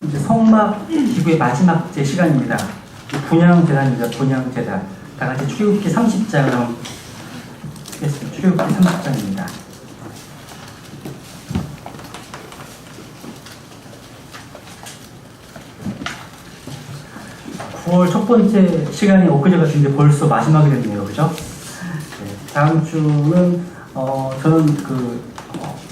이제 성막 기구의 마지막 제 시간입니다. 분향재단입니다. 분향재단. 다 같이 출애굽기 30장을 하겠습니다. 출애굽기 30장입니다. 9월 첫 번째 시간이 엊그제 같은데 벌써 마지막이 됐네요. 그죠? 네, 다음 주는 저는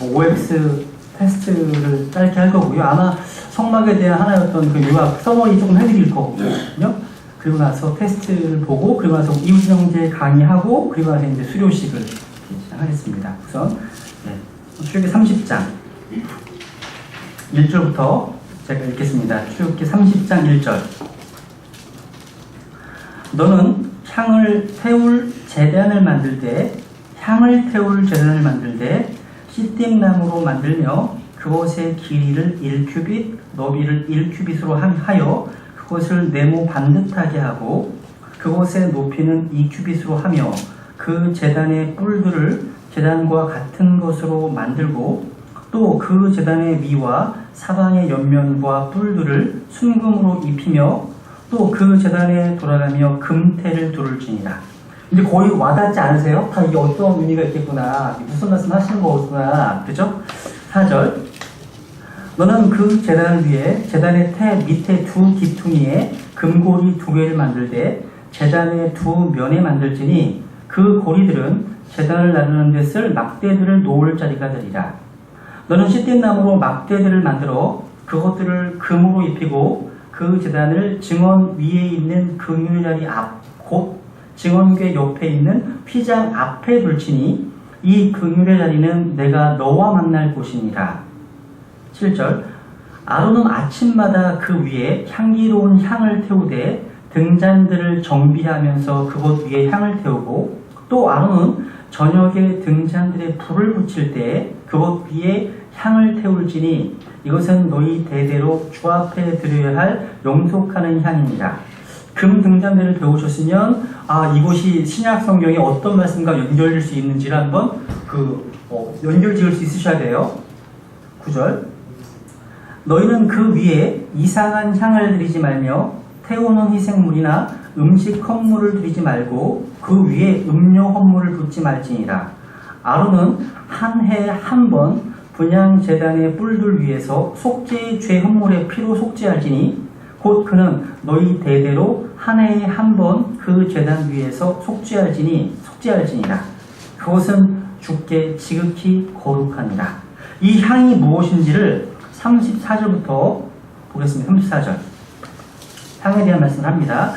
OX 테스트를 짧게 할 거고요. 아마 성막에 대한 하나의 어떤 그 요약, 서머리 조금 해드릴 거거든요. 그리고 나서 테스트를 보고, 그리고 나서 이웃 형제 강의하고, 그리고 나서 이제 수료식을 시작하겠습니다. 우선, 출애굽기 30장 1절부터 제가 읽겠습니다. 출애굽기 30장 1절. 너는 향을 태울 재단을 만들 때, 시띠나무로 만들며 그곳의 길이를 1규빗, 너비를 1규빗으로 하여 그곳을 네모 반듯하게 하고 그곳의 높이는 2규빗으로 하며 그 재단의 뿔들을 재단과 같은 것으로 만들고 또 그 재단의 위와 사방의 옆면과 뿔들을 순금으로 입히며 또 그 재단에 돌아가며 금태를 두를지니라. 근데 거의 와닿지 않으세요? 다 이게 어떤 의미가 있겠구나, 무슨 말씀 하시는 거구나, 그죠? 4절. 너는 그 재단 위에 재단의 태 밑에 두 기퉁이에 금고리 2개를 만들되 재단의 두 면에 만들지니 그 고리들은 재단을 나르는 데 쓸 막대들을 놓을 자리가 되리라. 너는 시띠나무로 막대들을 만들어 그것들을 금으로 입히고 그 재단을 증언 위에 있는 긍휼자리 앞 곧 증언궤 옆에 있는 휘장 앞에 둘지니 이 긍휼의 자리는 내가 너와 만날 곳이니라. 7절. 아론은 아침마다 그 위에 향기로운 향을 태우되 등잔들을 정비하면서 그곳 위에 향을 태우고 또 아론은 저녁에 등잔들에 불을 붙일 때 그곳 위에 향을 태울지니 이것은 너희 대대로 주 앞에 드려야 할 영속하는 향이니라. 금 등잔대를 배우셨으면 이곳이 신약 성경에 어떤 말씀과 연결될 수 있는지를 한번 연결 지을 수 있으셔야 돼요. 9절. 너희는 그 위에 이상한 향을 드리지 말며 태우는 희생물이나 음식 헌물을 드리지 말고 그 위에 음료 헌물을 붓지 말지니라. 아론은 한 해에 한 번 분향 제단의 뿔들 위에서 속죄의 죄 헌물의 피로 속죄할지니 곧 그는 너희 대대로 한 해에 한 번 그 제단 위에서 속죄할지니라. 그것은 주께 지극히 거룩하니라. 이 향이 무엇인지를 34절부터 보겠습니다. 34절. 향에 대한 말씀을 합니다.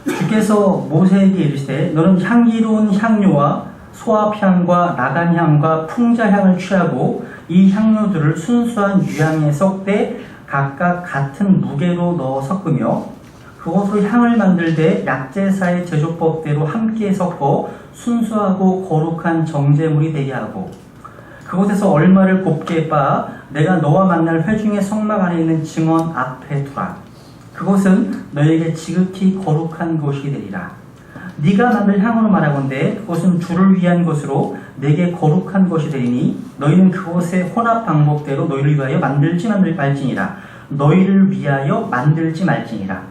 주께서 모세에게 이르시되 너는 향기로운 향료와 소합향과 나간향과 풍자향을 취하고 이 향료들을 순수한 유향에 섞되 각각 같은 무게로 넣어 섞으며 그것으로 향을 만들되 약제사의 제조법대로 함께 섞어 순수하고 거룩한 정제물이 되게 하고 그곳에서 얼마를 곱게 빻아 내가 너와 만날 회중의 성막 안에 있는 증언 앞에 두라. 그것은 너에게 지극히 거룩한 것이 되리라. 네가 만들 향으로 말하건대 그것은 주를 위한 것으로 내게 거룩한 것이 되리니 너희는 그것의 혼합 방법대로 너희를 위하여 만들지 말지니라. 너희를 위하여 만들지 말지니라.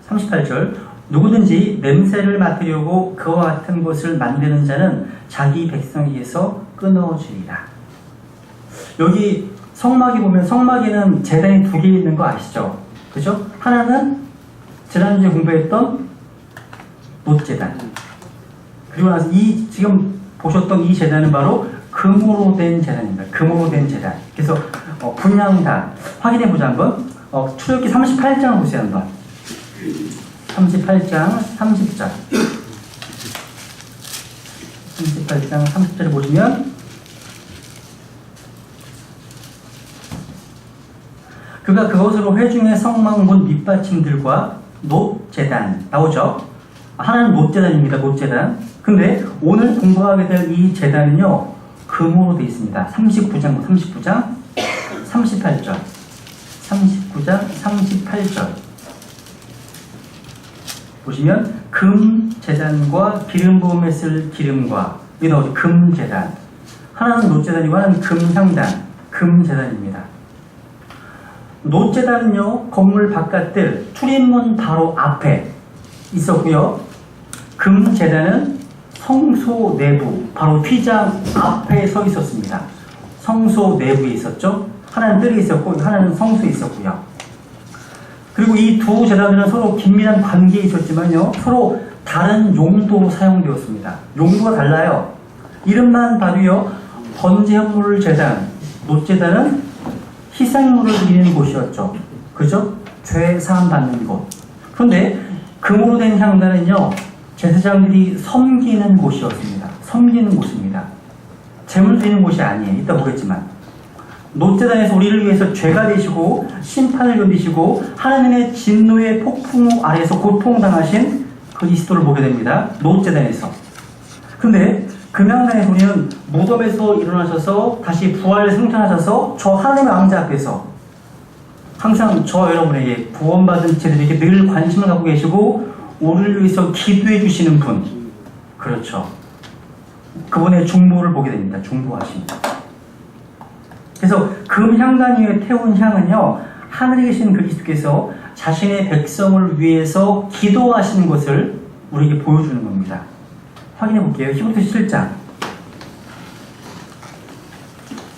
38절. 누구든지 냄새를 맡으려고 그와 같은 것을 만드는 자는 자기 백성에게서 끊어지리라. 여기 성막에 보면 성막에는 제단이 2개 있는 거 아시죠? 그죠? 하나는 지난주에 공부했던 놋제단. 그리고 나서 지금 보셨던 이 제단은 바로 금으로 된 제단입니다. 금으로 된 제단. 그래서 분향단 확인해 보자 한번. 출애굽기 38장 보세요 한번. 38장 30절. 38장 30절을 보시면 그가 그것으로 회중의 성막문 밑받침들과 놋제단 나오죠. 하나는 놋제단입니다. 놋제단. 근데 오늘 공부하게 될 이 제단은요 금으로 되어 있습니다. 39장 38절. 39장 38절 보시면 금 제단과 기름 부음에 쓸 기름과 이런 금 제단. 하나는 놋제단이고 하나는 금향단, 금 제단입니다. 노제단은요, 건물 바깥들 출입문 바로 앞에 있었고요. 금제단은 성소 내부, 바로 휘장 앞에 서 있었습니다. 성소 내부에 있었죠. 하나는 뜰에 있었고 하나는 성소에 있었고요. 그리고 이 두 제단들은 서로 긴밀한 관계에 있었지만요, 서로 다른 용도로 사용되었습니다. 용도가 달라요. 이름만 봐도요, 번제물을 제단, 노제단은 희생물을 드리는 곳이었죠. 그죠? 죄 사함 받는 곳. 그런데 금으로 된 향단은요, 제사장들이 섬기는 곳이었습니다. 섬기는 곳입니다. 재물 드리는 곳이 아니에요. 이따 보겠지만. 노제단에서 우리를 위해서 죄가 되시고 심판을 견디시고 하나님의 진노의 폭풍 아래에서 고통당하신 그리스도를 보게 됩니다. 노제단에서. 근데 금양단에서 우리는 무덤에서 일어나셔서 다시 부활 승천하셔서 저 하나님의 왕자 앞에서 항상 저 여러분에게 구원받은 제들에게 늘 관심을 갖고 계시고 우리를 위해서 기도해 주시는 분, 그렇죠. 그분의 중보를 보게 됩니다. 중보하십니다. 그래서 금향단 위에 태운 향은요, 하늘에 계신 그리스도께서 자신의 백성을 위해서 기도하시는 것을 우리에게 보여주는 겁니다. 확인해 볼게요. 히브리서 7장.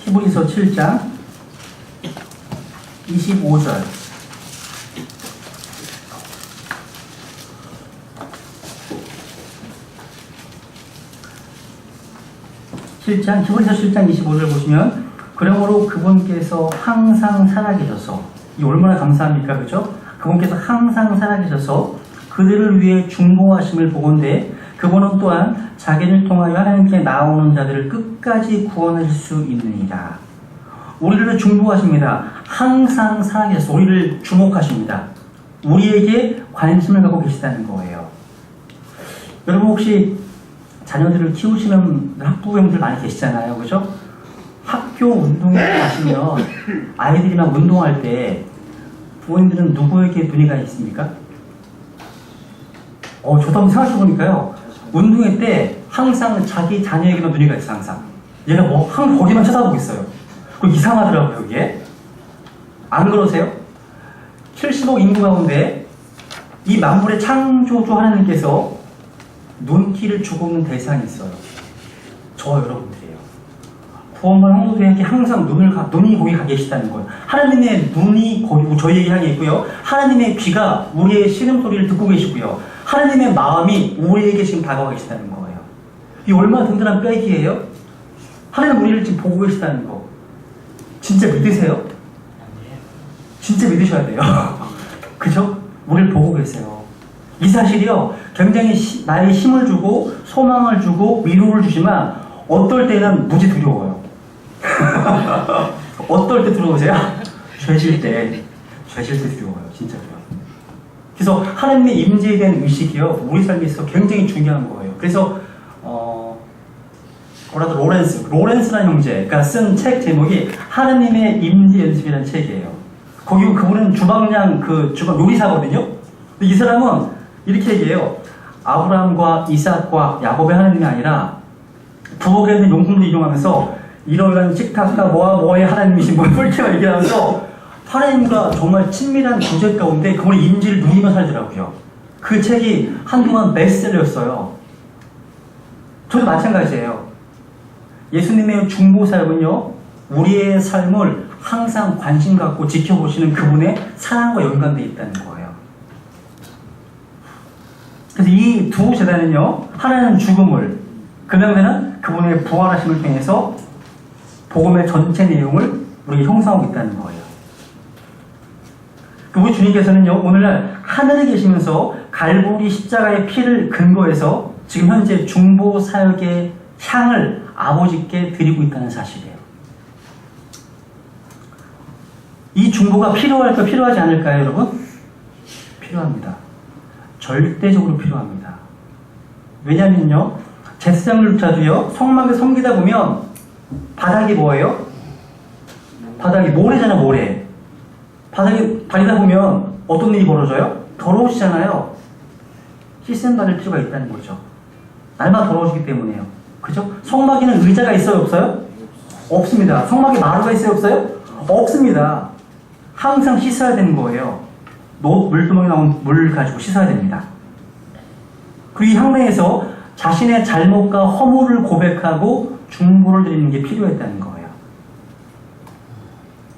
히브리서 7장 25절. 히브리서 7장 25절 보시면, 그러므로 그분께서 항상 살아계셔서, 이 얼마나 감사합니까? 그죠? 그분께서 항상 살아계셔서 그들을 위해 중보하심을 보건대 그분은 또한 자기를 통하여 하나님께 나오는 자들을 끝까지 구원할 수 있느니라. 우리를 중보하십니다. 항상 살아계셔서 우리를 주목하십니다. 우리에게 관심을 갖고 계시다는 거예요. 여러분 혹시 자녀들을 키우시는 학부모님들 많이 계시잖아요. 그죠? 학교 운동회 가시면 아이들이랑 운동할 때 부모님들은 누구에게 눈이 가 있습니까? 저도 한번 생각해 보니까요. 운동회 때 항상 자기 자녀에게만 눈이 가 있어, 항상. 얘가 항상 거기만 쳐다보고 있어요. 그거 이상하더라고요, 그게. 안 그러세요? 70억 인구 가운데 이 만물의 창조주 하나님께서 눈길을 주고 있는 대상이 있어요. 저 여러분들이에요. 구원받은 성도들에게 항상 눈이 거기 가 계시다는 거예요. 하나님의 눈이 거기 저희에게 향해 있고요. 하나님의 귀가 우리의 신음소리를 듣고 계시고요. 하나님의 마음이 우리에게 지금 다가와 계시다는 거예요. 이 얼마나 든든한 백이에요? 하나님 우리를 지금 보고 계시다는 거. 진짜 믿으세요? 진짜 믿으셔야 돼요. 그죠? 우리를 보고 계세요. 이 사실이요, 굉장히 나의 힘을 주고 소망을 주고 위로를 주지만 어떨 때는 무지 두려워요. 어떨 때 두려우세요? 죄질 때 두려워요. 진짜 두려워요. 그래서 하나님의 임재에 대한 의식이요, 우리 삶에 있어서 굉장히 중요한 거예요. 그래서 로렌스라는 형제가 쓴 책 제목이 하나님의 임재 연습이라는 책이에요. 거기 그분은 주방 요리사거든요. 근데 이 사람은 이렇게 얘기해요. 아브라함과 이삭과 야곱의 하나님이 아니라 부엌에 있는 용품을 이용하면서 이러한 식탁과 뭐의 하나님이신 뭐 이렇게 얘기하면서 하나님과 정말 친밀한 교제 가운데 그분의 임재를 누리며 살더라고요. 그 책이 한동안 베스트셀러였어요. 저도 마찬가지예요. 예수님의 중보 사역은요, 우리의 삶을 항상 관심 갖고 지켜보시는 그분의 사랑과 연관되어 있다는 거예요. 그래서 이 두 재단은요, 하나는 죽음을, 금양단은 그분의 부활하심을 통해서 복음의 전체 내용을 우리에게 형성하고 있다는 거예요. 우리 주님께서는요, 오늘날 하늘에 계시면서 갈보리 십자가의 피를 근거해서 지금 현재 중보 사역의 향을 아버지께 드리고 있다는 사실이에요. 이 중보가 필요할까 필요하지 않을까요, 여러분? 필요합니다. 절대적으로 필요합니다. 왜냐면요, 제사장들조차도요, 성막을 섬기다 보면 바닥이 뭐예요? 바닥이 모래잖아, 모래. 바닥에 다니다 보면 어떤 일이 벌어져요? 더러우시잖아요. 씻음받을 필요가 있다는 거죠. 날마다 더러워지기 때문에요. 그죠? 성막에는 의자가 있어요, 없어요? 없습니다. 성막에 마루가 있어요, 없어요? 없습니다. 항상 씻어야 되는 거예요. 물두멍에 나온 물 가지고 씻어야 됩니다. 그리고 이 향내에서 자신의 잘못과 허물을 고백하고 중보를 드리는 게 필요했다는 거예요.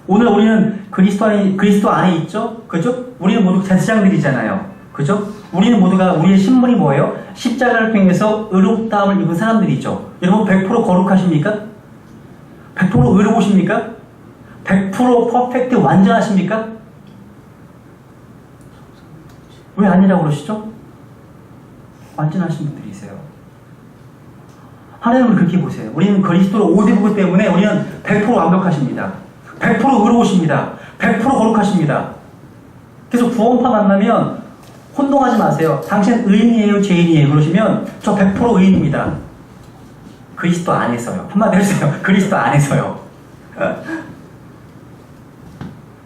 오늘 우리는 그리스도 안에 있죠? 그죠? 우리는 모두 제사장들이잖아요. 그죠? 우리는 모두가 우리의 신분이 뭐예요? 십자가를 통해서 의롭다함을 입은 사람들이죠. 여러분 100% 거룩하십니까? 100% 의로우십니까? 100% 퍼펙트 완전하십니까? 왜 아니라고 그러시죠? 완전하신 분들이세요. 하나님을 그렇게 보세요. 우리는 그리스도로 옷 입었기 때문에 우리는 100% 완벽하십니다. 100% 의로우십니다. 100% 거룩하십니다. 그래서 구원파 만나면 혼동하지 마세요. 당신 의인이에요? 죄인이에요? 그러시면 저 100% 의인입니다. 그리스도 안에서요. 한마디로 해주세요. 그리스도 안에서요.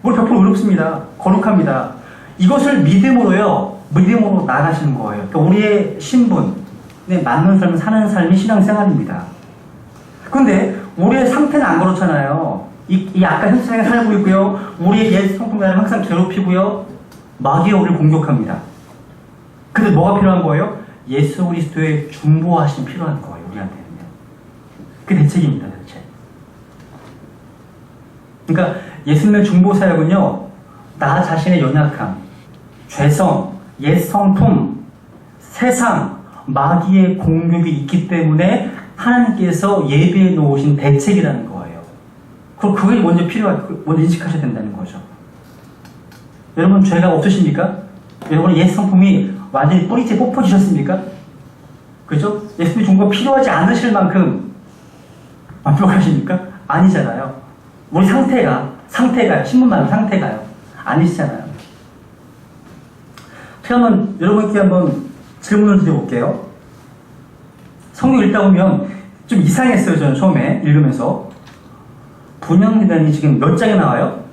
우리 100% 의롭습니다. 거룩합니다. 이것을 믿음으로 나가시는 거예요. 그러니까 우리의 신분에 맞는 삶을 사는 삶이 신앙생활입니다. 근데 우리의 상태는 안 그렇잖아요. 이 아까 현생에 살고 있고요. 우리의 옛 성품을 항상 괴롭히고요. 마귀가 우리를 공격합니다. 근데 뭐가 필요한 거예요? 예수 그리스도의 중보하심이 필요한 거예요. 우리한테는요. 그게 대책입니다. 대책. 그러니까 예수님의 중보 사역은요. 나 자신의 연약함, 죄성, 옛 성품, 세상, 마귀의 공격이 있기 때문에 하나님께서 예비해 놓으신 대책이라는 거예요. 그럼 그게 먼저 먼저 인식하셔야 된다는 거죠. 여러분 죄가 없으십니까? 여러분의 옛 성품이 완전히 뿌리째 뽑혀지셨습니까? 그죠? 예수님의 중보가 필요하지 않으실 만큼 완벽하십니까? 아니잖아요. 우리 상태가요. 신분만은 상태가요. 아니시잖아요. 그러면 여러분께 한번 질문을 드려볼게요. 성경 읽다 보면 좀 이상했어요. 저는 처음에 읽으면서. 분향기단이 지금 몇 장에 나와요?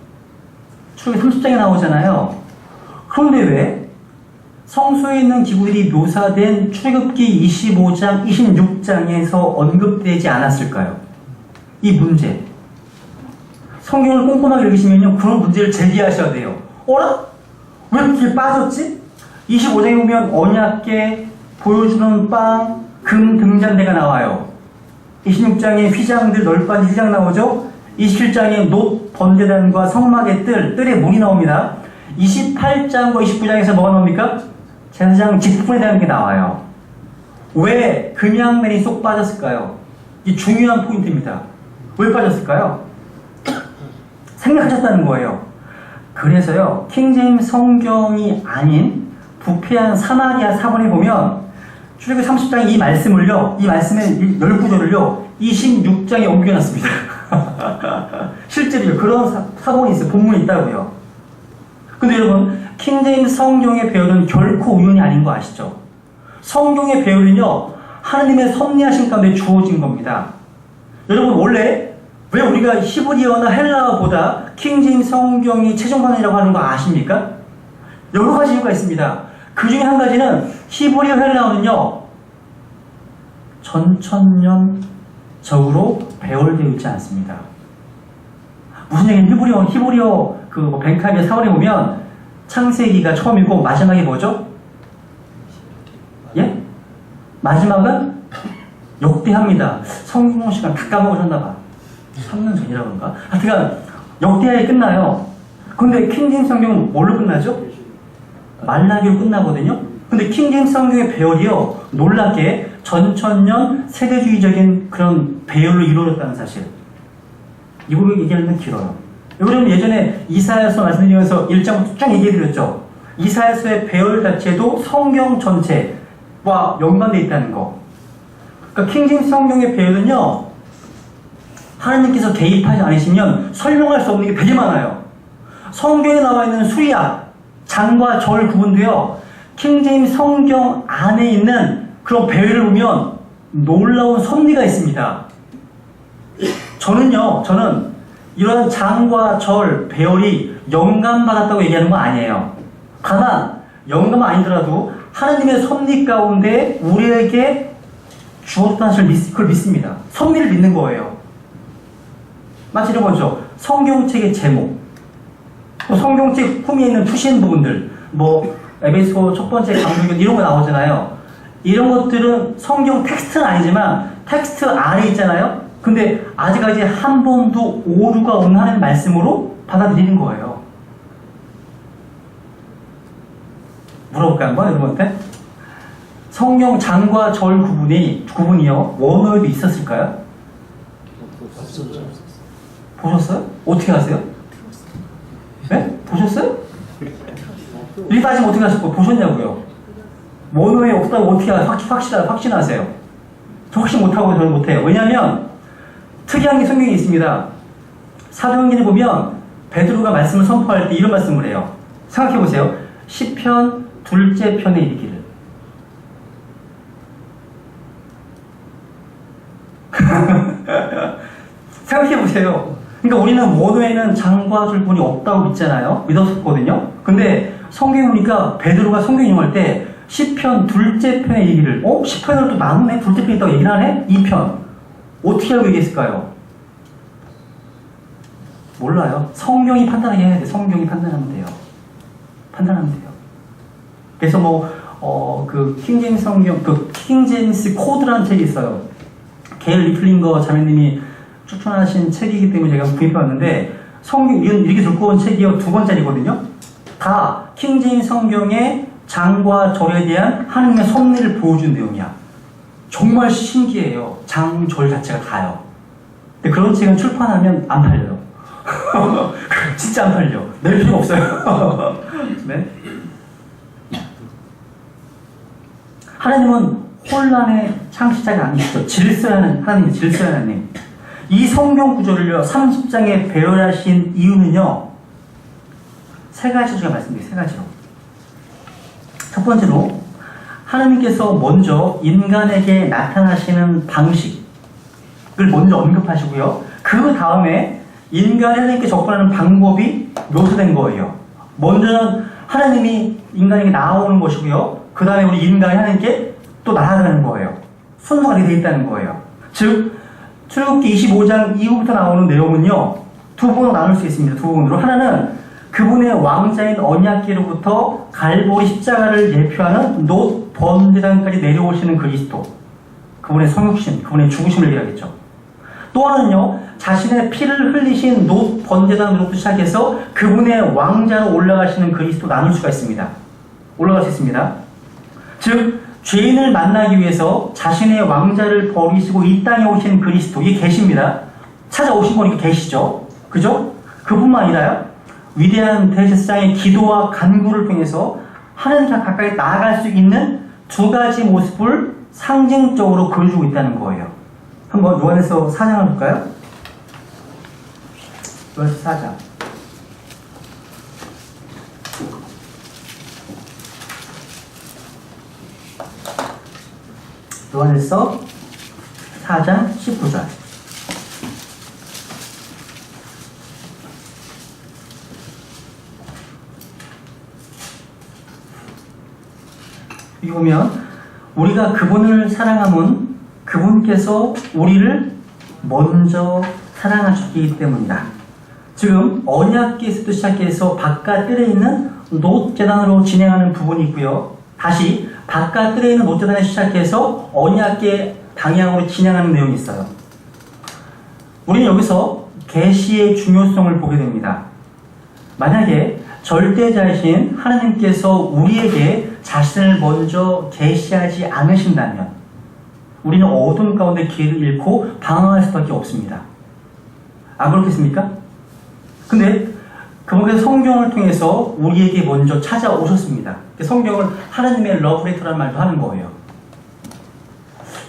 출애굽기 30장에 나오잖아요. 그런데 왜 성소에 있는 기구들이 묘사된 출애굽기 25장, 26장에서 언급되지 않았을까요? 이 문제. 성경을 꼼꼼하게 읽으시면요, 그런 문제를 제기하셔야 돼요. 어라? 왜 이렇게 빠졌지? 25장에 보면 언약궤, 보여주는 빵, 금 등잔대가 나와요. 26장에 휘장들 널빤 휘장 나오죠? 27장에 놋 번제단과 성막의 뜰에 문이 나옵니다. 28장과 29장에서 뭐가 나옵니까? 제사장 직분에 대한 게 나와요. 왜 금양맨이 쏙 빠졌을까요? 이 중요한 포인트입니다. 왜 빠졌을까요? 생각하셨다는 거예요. 그래서요, 킹제임스 성경이 아닌 부패한 사마리아 사본에 보면 출애굽기 30장의 이 말씀의 10구절을요 26장에 옮겨놨습니다. 실제로요, 그런 사본이 있어요. 본문이 있다고요. 근데 여러분, 킹제임스 성경의 배열은 결코 우연이 아닌 거 아시죠? 성경의 배열은요, 하나님의 섭리하신 가운데 주어진 겁니다. 여러분, 원래 왜 우리가 히브리어나 헬라어보다 킹제임스 성경이 최종판이라고 하는 거 아십니까? 여러 가지 이유가 있습니다. 그 중에 한 가지는 히브리어 헬라어는요, 전천년적으로 배열되어 있지 않습니다. 무슨 얘기냐면 히브리어 벤카이의 사원에 보면 창세기가 처음이고 마지막이 뭐죠? 예? 마지막은 역대합니다. 성경 시간 다 까먹으셨나봐. 3년 전이라고 그런가? 하여튼 역대하에 끝나요. 근데 킹제임스 성경은 뭘로 끝나죠? 말라기로 끝나거든요. 근데 킹제임스 성경의 배열이요, 놀랍게 전천년 세대주의적인 그런 배열로 이루어졌다는 사실. 이걸 얘기하면 길어요. 여러분 예전에 이사야서 말씀드리면서 1장부터 쭉 얘기해드렸죠. 이사야서의 배열 자체도 성경 전체와 연관되어 있다는 거. 그러니까 킹제임스 성경의 배열은요, 하나님께서 개입하지 않으시면 설명할 수 없는 게 되게 많아요. 성경에 나와 있는 수리학, 장과 절 구분도요, 킹제임스 성경 안에 있는 그런 배열을 보면 놀라운 섭리가 있습니다. 저는 이런 장과 절, 배열이 영감받았다고 얘기하는 거 아니에요. 다만 영감은 아니더라도 하나님의 섭리 가운데 우리에게 주었다는 사실을 그걸 믿습니다. 섭리를 믿는 거예요. 마치 이런 거죠. 성경책의 제목. 또 성경책 후미에 있는 푸신 부분들, 뭐 에베소 첫 번째 강조견 이런 거 나오잖아요. 이런 것들은 성경 텍스트는 아니지만 텍스트 안에 있잖아요. 근데 아직까지 한 번도 오류가 없는 하나님의 말씀으로 받아들이는 거예요. 물어볼까요, 한번 여러분한테? 성경 장과 절 구분이요 원어에도 있었을까요? 보셨어요? 어떻게 하세요? 네? 보셨어요? 이 따지면 어떻게 하실 거예요? 보셨냐고요? 원어에 없다고 어떻게 확신하세요? 저 확신 못하고 저는 못해요. 왜냐하면 특이한 게 성경에 있습니다. 사도행전에 보면 베드로가 말씀을 선포할 때 이런 말씀을 해요. 생각해보세요. 시편 둘째 편에 이르기를 생각해보세요. 그러니까 우리는 원어에는 장과 줄분이 없다고 믿었었거든요. 근데 성경에 보니까 베드로가 성경 인용할 때 시편 둘째 편에 이르기를 시편을 또 나누네? 둘째 편에 있다고 얘기를 하네? 2편 어떻게 알고 얘기했을까요? 몰라요. 성경이 판단하게 해야 돼. 성경이 판단하면 돼요. 판단하면 돼요. 그래서 그 킹제임스 성경, 그 킹제임스 코드라는 책이 있어요. 게일 리플링거 자매님이 추천하신 책이기 때문에 제가 구입해왔는데 성경 이렇게 두꺼운 책이요 2권짜리거든요. 다 킹제임스 성경의 장과 절에 대한 하나님의 섭리를 보여준 내용이야. 정말 신기해요. 장, 절 자체가 다요. 근데 그런 책은 출판하면 안 팔려요. 진짜 안 팔려. 낼 필요가 없어요. 네? 하나님은 혼란의 창시자가 아니시죠. 하나님이 질서의 하나님. 이 성경 구조를요, 30장에 배열하신 이유는요, 3가지 제가 말씀드릴게요. 3가지로. 첫 번째로, 하나님께서 먼저 인간에게 나타나시는 방식을 먼저 언급하시고요. 그 다음에 인간이 하나님께 접근하는 방법이 묘사된 거예요. 먼저는 하나님이 인간에게 나아오는 것이고요. 그 다음에 우리 인간이 하나님께 또 나아가는 거예요. 순서가 되어 있다는 거예요. 즉, 출애굽기 25장 이후부터 나오는 내용은요, 2부분으로 나눌 수 있습니다. 2부분으로. 하나는 그분의 왕자인 언약궤로부터 갈보리 십자가를 예표하는 놋 번제단까지 내려오시는 그리스도. 그분의 성육신, 그분의 죽으심을 얘기하겠죠. 또 하나는요, 자신의 피를 흘리신 놋 번제단으로부터 시작해서 그분의 왕자로 올라가시는 그리스도 나눌 수가 있습니다. 올라갈 수 있습니다. 즉, 죄인을 만나기 위해서 자신의 왕자를 버리시고 이 땅에 오신 그리스도, 이게 계십니다. 찾아오신 거니까 계시죠. 그죠? 그뿐만 아니라요, 위대한 대제사장의 기도와 간구를 통해서 하나님께 가까이 나아갈 수 있는 2가지 모습을 상징적으로 보여주고 있다는 거예요. 한번 요한에서 4장을 볼까요? 요한에서 4장. 요한에서 4장 19절. 여기 보면 우리가 그분을 사랑함은 그분께서 우리를 먼저 사랑하셨기 때문이다. 지금 언약궤에서부터 시작해서 바깥 뜰에 있는 놋 제단으로 진행하는 부분이 있고요. 다시 바깥 뜰에 있는 놋 제단에 시작해서 언약궤 방향으로 진행하는 내용이 있어요. 우리는 여기서 계시의 중요성을 보게 됩니다. 만약에 절대자이신 하나님께서 우리에게 자신을 먼저 계시하지 않으신다면 우리는 어둠 가운데 길을 잃고 방황할 수밖에 없습니다. 안 그렇겠습니까? 근데 그분께서 성경을 통해서 우리에게 먼저 찾아오셨습니다. 성경을 하나님의 러브레터라는 말도 하는 거예요.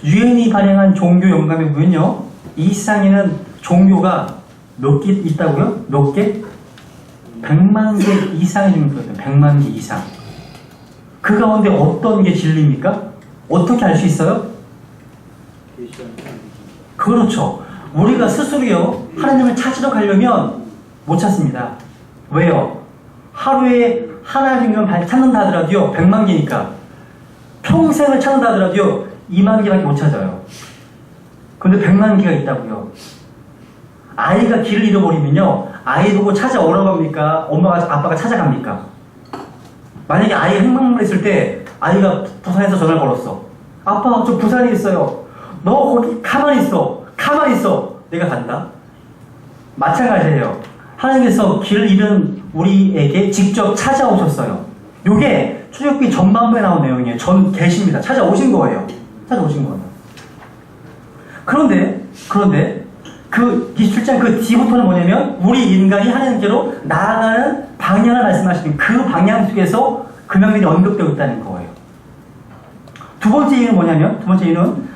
유엔이 발행한 종교 영감에 보면요, 이 세상에는 종교가 몇 개 있다고요? 몇 개? 100만 개 이상이 있거든요. 100만 개 이상. 그 가운데 어떤 게 진리입니까? 어떻게 알 수 있어요? 그렇죠. 우리가 스스로요, 하나님을 찾으러 가려면 못 찾습니다. 왜요? 하루에 하나 정도는 찾는다 하더라도요, 100만 개니까. 평생을 찾는다 하더라도요, 2만 개밖에 못 찾아요. 근데 100만 개가 있다고요. 아이가 길을 잃어버리면요, 아이 보고 찾아오라고 합니까? 아빠가 찾아갑니까? 만약에 아이가 행방불명 했을 때 아이가 부산에서 전화를 걸었어. 아빠, 저 부산에 있어요. 너 거기 가만히 있어. 가만히 있어. 내가 간다. 마찬가지예요. 하나님께서 길을 잃은 우리에게 직접 찾아오셨어요. 요게 출애굽기 전반부에 나온 내용이에요. 전 계시입니다. 찾아오신 거예요. 찾아오신 거예요. 그런데 그 27장 그 뒤부터는 뭐냐면 우리 인간이 하나님께로 나아가는 방향을 말씀하시는 그 방향 속에서 그 명령이 언급되고 있다는 거예요. 두 번째 이유는 뭐냐면, 두 번째 이유는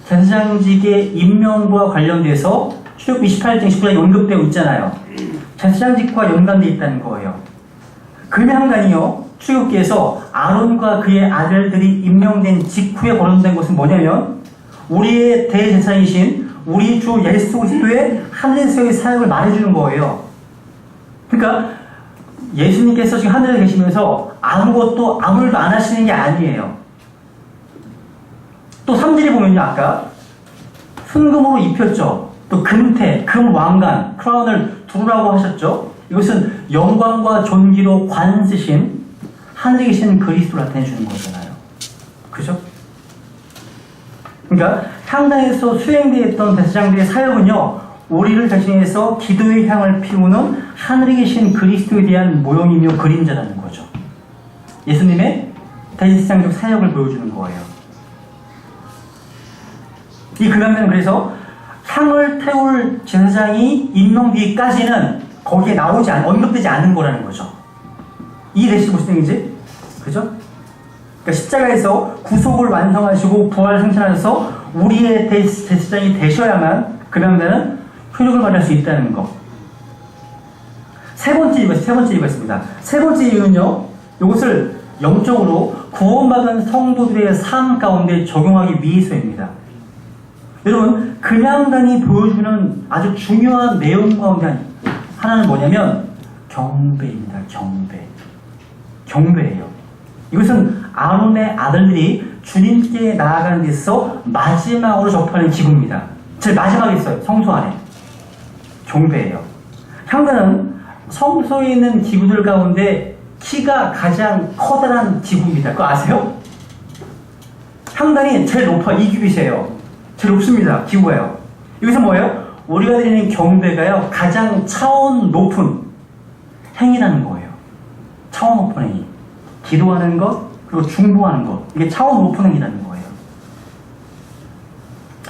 제사장직의 임명과 관련돼서 출애굽기 28장 19장에 언급되고 있잖아요. 제사장직과 연관되어 있다는 거예요. 그 명단이요, 출애굽기에서 아론과 그의 아들들이 임명된 직후에 거론된 것은 뭐냐면 우리의 대제사장이신 우리 주 예수 그리스도의 하늘에서의 사역을 말해주는 거예요. 그러니까 예수님께서 지금 하늘에 계시면서 아무 일도 안 하시는 게 아니에요. 또 3절에 보면요, 아까 순금으로 입혔죠. 또 금태, 금왕관, 크라운을 두르라고 하셨죠. 이것은 영광과 존귀로 관 쓰신 하늘에 계신 그리스도를 나타내주는 거잖아요. 그죠? 그러니까 향단에서 수행되었던 제사장들의 사역은요, 우리를 대신해서 기도의 향을 피우는 하늘에 계신 그리스도에 대한 모형이며 그림자라는 거죠. 예수님의 대제사장적 사역을 보여주는 거예요. 이 금양대는 그래서 향을 태울 제사장이 임명되기까지는 거기에 언급되지 않는 거라는 거죠. 이해되시고 무슨 얘기지? 그죠? 그러니까 십자가에서 구속을 완성하시고 부활을 생산하셔서 우리의 제사장이 되셔야만 금양대는 효력을 발휘할 수 있다는 거. 세 번째 이유가 있습니다. 세 번째 이유는요, 이것을 영적으로 구원받은 성도들의 삶 가운데 적용하기 위해서입니다. 여러분, 금양단이 보여주는 아주 중요한 내용 가운데 하나는 뭐냐면 경배입니다. 경배예요. 이것은 아론의 아들들이 주님께 나아가는 데 있어 마지막으로 접하는 기구입니다. 제일 마지막에 있어요. 성소 안에. 경배예요. 향단은 성소에 있는 기구들 가운데 키가 가장 커다란 기구입니다. 그거 아세요? 향단이 제일 높아. 이 기구이세요. 제일 높습니다. 기구가요. 여기서 뭐예요? 우리가 드리는 경배가요, 가장 차원 높은 행위라는 거예요. 차원 높은 행위. 기도하는 것, 그리고 중보하는 것. 이게 차원 높은 행위라는 거예요.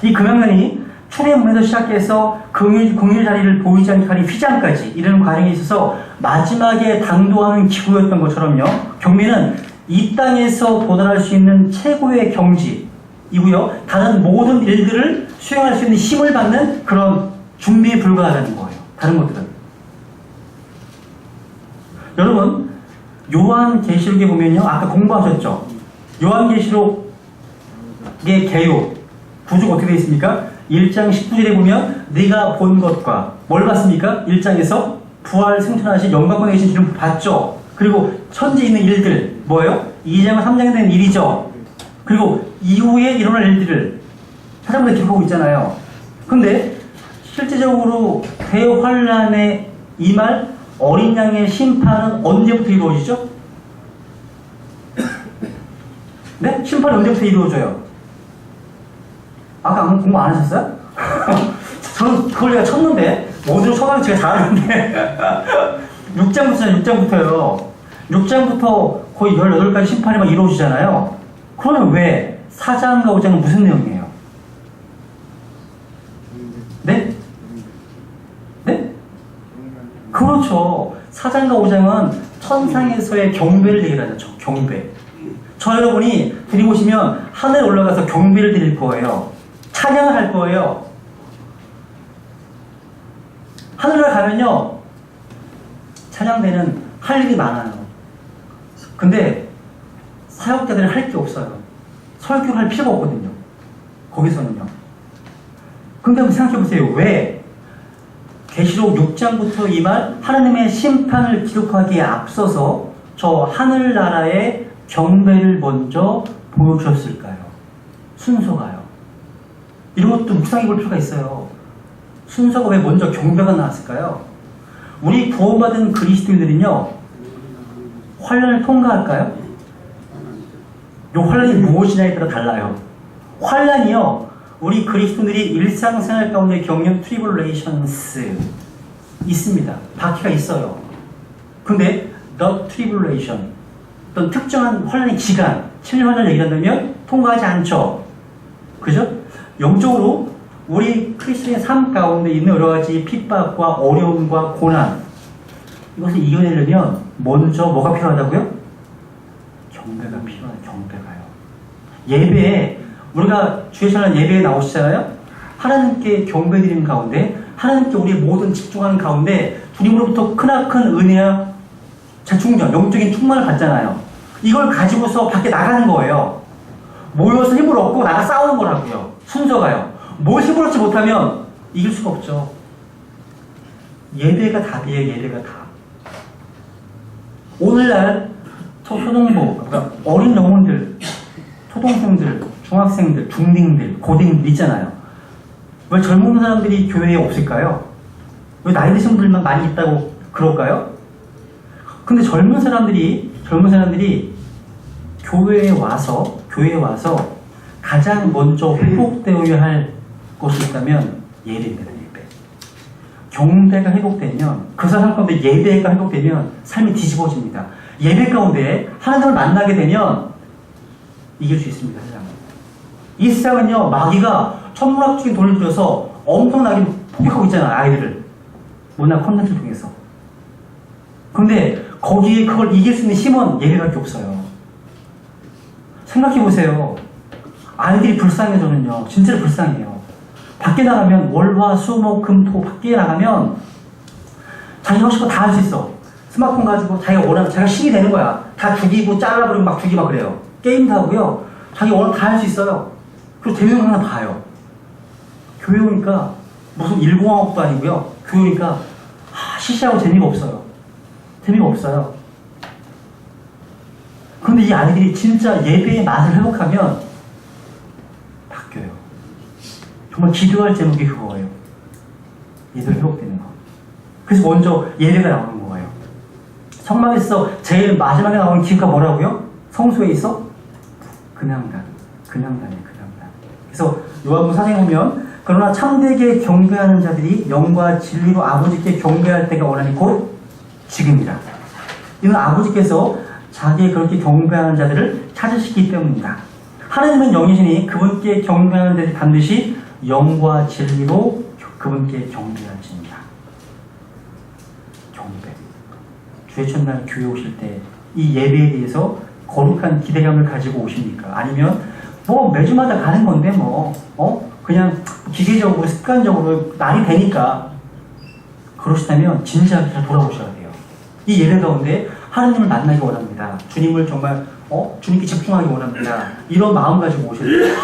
이 금양단이 출애굽문에서 시작해서 긍휼 자리를 보이지 않게 하는 휘장까지 이런 과정에 있어서 마지막에 당도하는 기구였던 것처럼요, 경배는 이 땅에서 도달할 수 있는 최고의 경지이고요, 다른 모든 일들을 수행할 수 있는 힘을 받는 그런 준비에 불과하다는 거예요. 다른 것들은. 여러분, 요한계시록에 보면요, 아까 공부하셨죠? 요한계시록의 개요, 구조가 어떻게 되어 있습니까? 1장 19절에 보면 네가 본 것과 뭘 봤습니까? 1장에서 부활 승천하신 영광권에 계신 주님 봤죠? 그리고 천지에 있는 일들 뭐예요? 2장과 3장에 대한 일이죠. 그리고 이후에 일어날 일들을 사장부에 기록하고 있잖아요. 근데 실제적으로 대환란에 임할 어린 양의 심판은 언제부터 이루어지죠? 네? 심판이 언제부터 이루어져요? 아까 공부 안 하셨어요? 저는 그걸 내가 쳤는데, 모두를 쳐가지고 제가 잘하는데 6장부터요. 6장부터 거의 18가지 심판이 막 이루어지잖아요. 그러면 왜 4장과 5장은 무슨 내용이에요? 네? 네? 그렇죠. 4장과 5장은 천상에서의 경배를 얘기하죠. 경배. 저 여러분이 들이보시면 하늘에 올라가서 경배를 드릴 거예요. 찬양을 할 거예요. 하늘에 가면요, 찬양대는 할 일이 많아요. 근데 사역자들은 할 게 없어요. 설교를 할 필요가 없거든요. 거기서는요. 근데 한번 생각해보세요. 왜 계시록 6장부터 임할 하나님의 심판을 기록하기에 앞서서 저 하늘나라의 경배를 먼저 보여주셨을까요? 순서가요. 이런 것도 묵상해 볼 필요가 있어요. 순서가 왜 먼저 경배가 나왔을까요? 우리 구원받은 그리스도인들은요, 환란을 통과할까요? 이 환란이 무엇이냐에 따라 달라요. 환란이요, 우리 그리스도인들이 일상생활 가운데 겪는 트리블레이션스 있습니다. 바퀴가 있어요. 근데 the tribulation, 어떤 특정한 환란의 기간, 7년 환란을 얘기한다면 통과하지 않죠. 그죠? 영적으로 우리 크리스천의 삶 가운데 있는 여러 가지 핍박과 어려움과 고난, 이것을 이겨내려면 먼저 뭐가 필요하다고요? 경배가 필요해요. 경배가요. 예배에, 우리가 주의 전날 예배에 나오시잖아요. 하나님께 경배드리는 가운데, 하나님께 우리의 모든 집중하는 가운데 주님으로부터 크나큰 은혜와 재충전, 영적인 충만을 받잖아요. 이걸 가지고서 밖에 나가는 거예요. 모여서 힘을 얻고 나가 싸우는 거라고요. 순서가요. 뭘 힘을 얻지 못하면 이길 수가 없죠. 예배가 답이에요. 예배가 답. 오늘날 초등부, 그러니까 어린 영혼들, 초등생들, 중학생들, 중딩들, 고딩들 있잖아요. 왜 젊은 사람들이 교회에 없을까요? 왜 나이 드신 분들만 많이 있다고 그럴까요? 근데 젊은 사람들이 교회에 와서 가장 먼저 회복되어야 할 것이 있다면 예배입니다. 예배. 경배가 회복되면, 그 사람 가운데 예배가 회복되면 삶이 뒤집어집니다. 예배 가운데 하나님을 만나게 되면 이길 수 있습니다. 세상은. 이 세상은요, 마귀가 천문학적인 돈을 들여서 엄청나게 폭격하고 있잖아요. 아이들을 문화 콘텐츠를 통해서. 근데 거기에 그걸 이길 수 있는 힘은 예배밖에 없어요. 생각해보세요. 아이들이 불쌍해요. 저는요, 진짜로 불쌍해요. 밖에 나가면 월화수목금토 밖에 나가면 자기가 하고 싶은 거 다 할 수 있어. 스마트폰 가지고 자기가 원하는, 자기가 신이 되는 거야. 다 죽이고 잘라버리고 막 죽이고 막 그래요. 게임도 하고요. 자기 원하는 거 다 할 수 있어요. 그리고 재밌는 거 하나 봐요. 교회 오니까 무슨 일공화국도 아니고요. 교회 오니까 시시하고 재미가 없어요. 재미가 없어요. 그런데 이 아이들이 진짜 예배의 맛을 회복하면 바뀌어요. 정말 기도할 제목이 그거예요. 예배 회복되는 거. 그래서 먼저 예배가 나오는 거예요. 성막에서 제일 마지막에 나오는 기구가 뭐라고요? 성소에 있어? 금양단. 금양단이에요. 금양단. 그래서 요한복음 4장에 보면, 그러나 참되게 경배하는 자들이 영과 진리로 아버지께 경배할 때가 오나니 곧 지금이라. 이는 아버지께서 자기의 그렇게 경배하는 자들을 찾으시기 때문입니다. 하나님은 영이시니 그분께 경배하는 자들이 반드시 영과 진리로 그분께 경배할지니라. 경배. 주의 첫날 교회 오실 때 이 예배에 대해서 거룩한 기대감을 가지고 오십니까? 아니면 뭐 매주마다 가는 건데 그냥 기계적으로 습관적으로 날이 되니까, 그러시다면 진지하게 잘 돌아오셔야 돼요. 이 예배 가운데 하나님을 만나기 원합니다. 주님을 정말 주님께 집중하기 원합니다. 이런 마음 가지고 오셔야 돼요.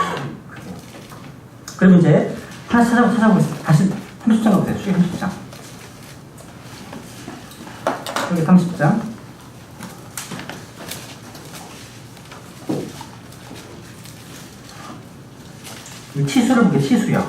그럼 이제 하나 찾아보겠습니다. 다시 30장 가보세요. 수기 30장. 수기 30장. 치수를 보게, 치수요.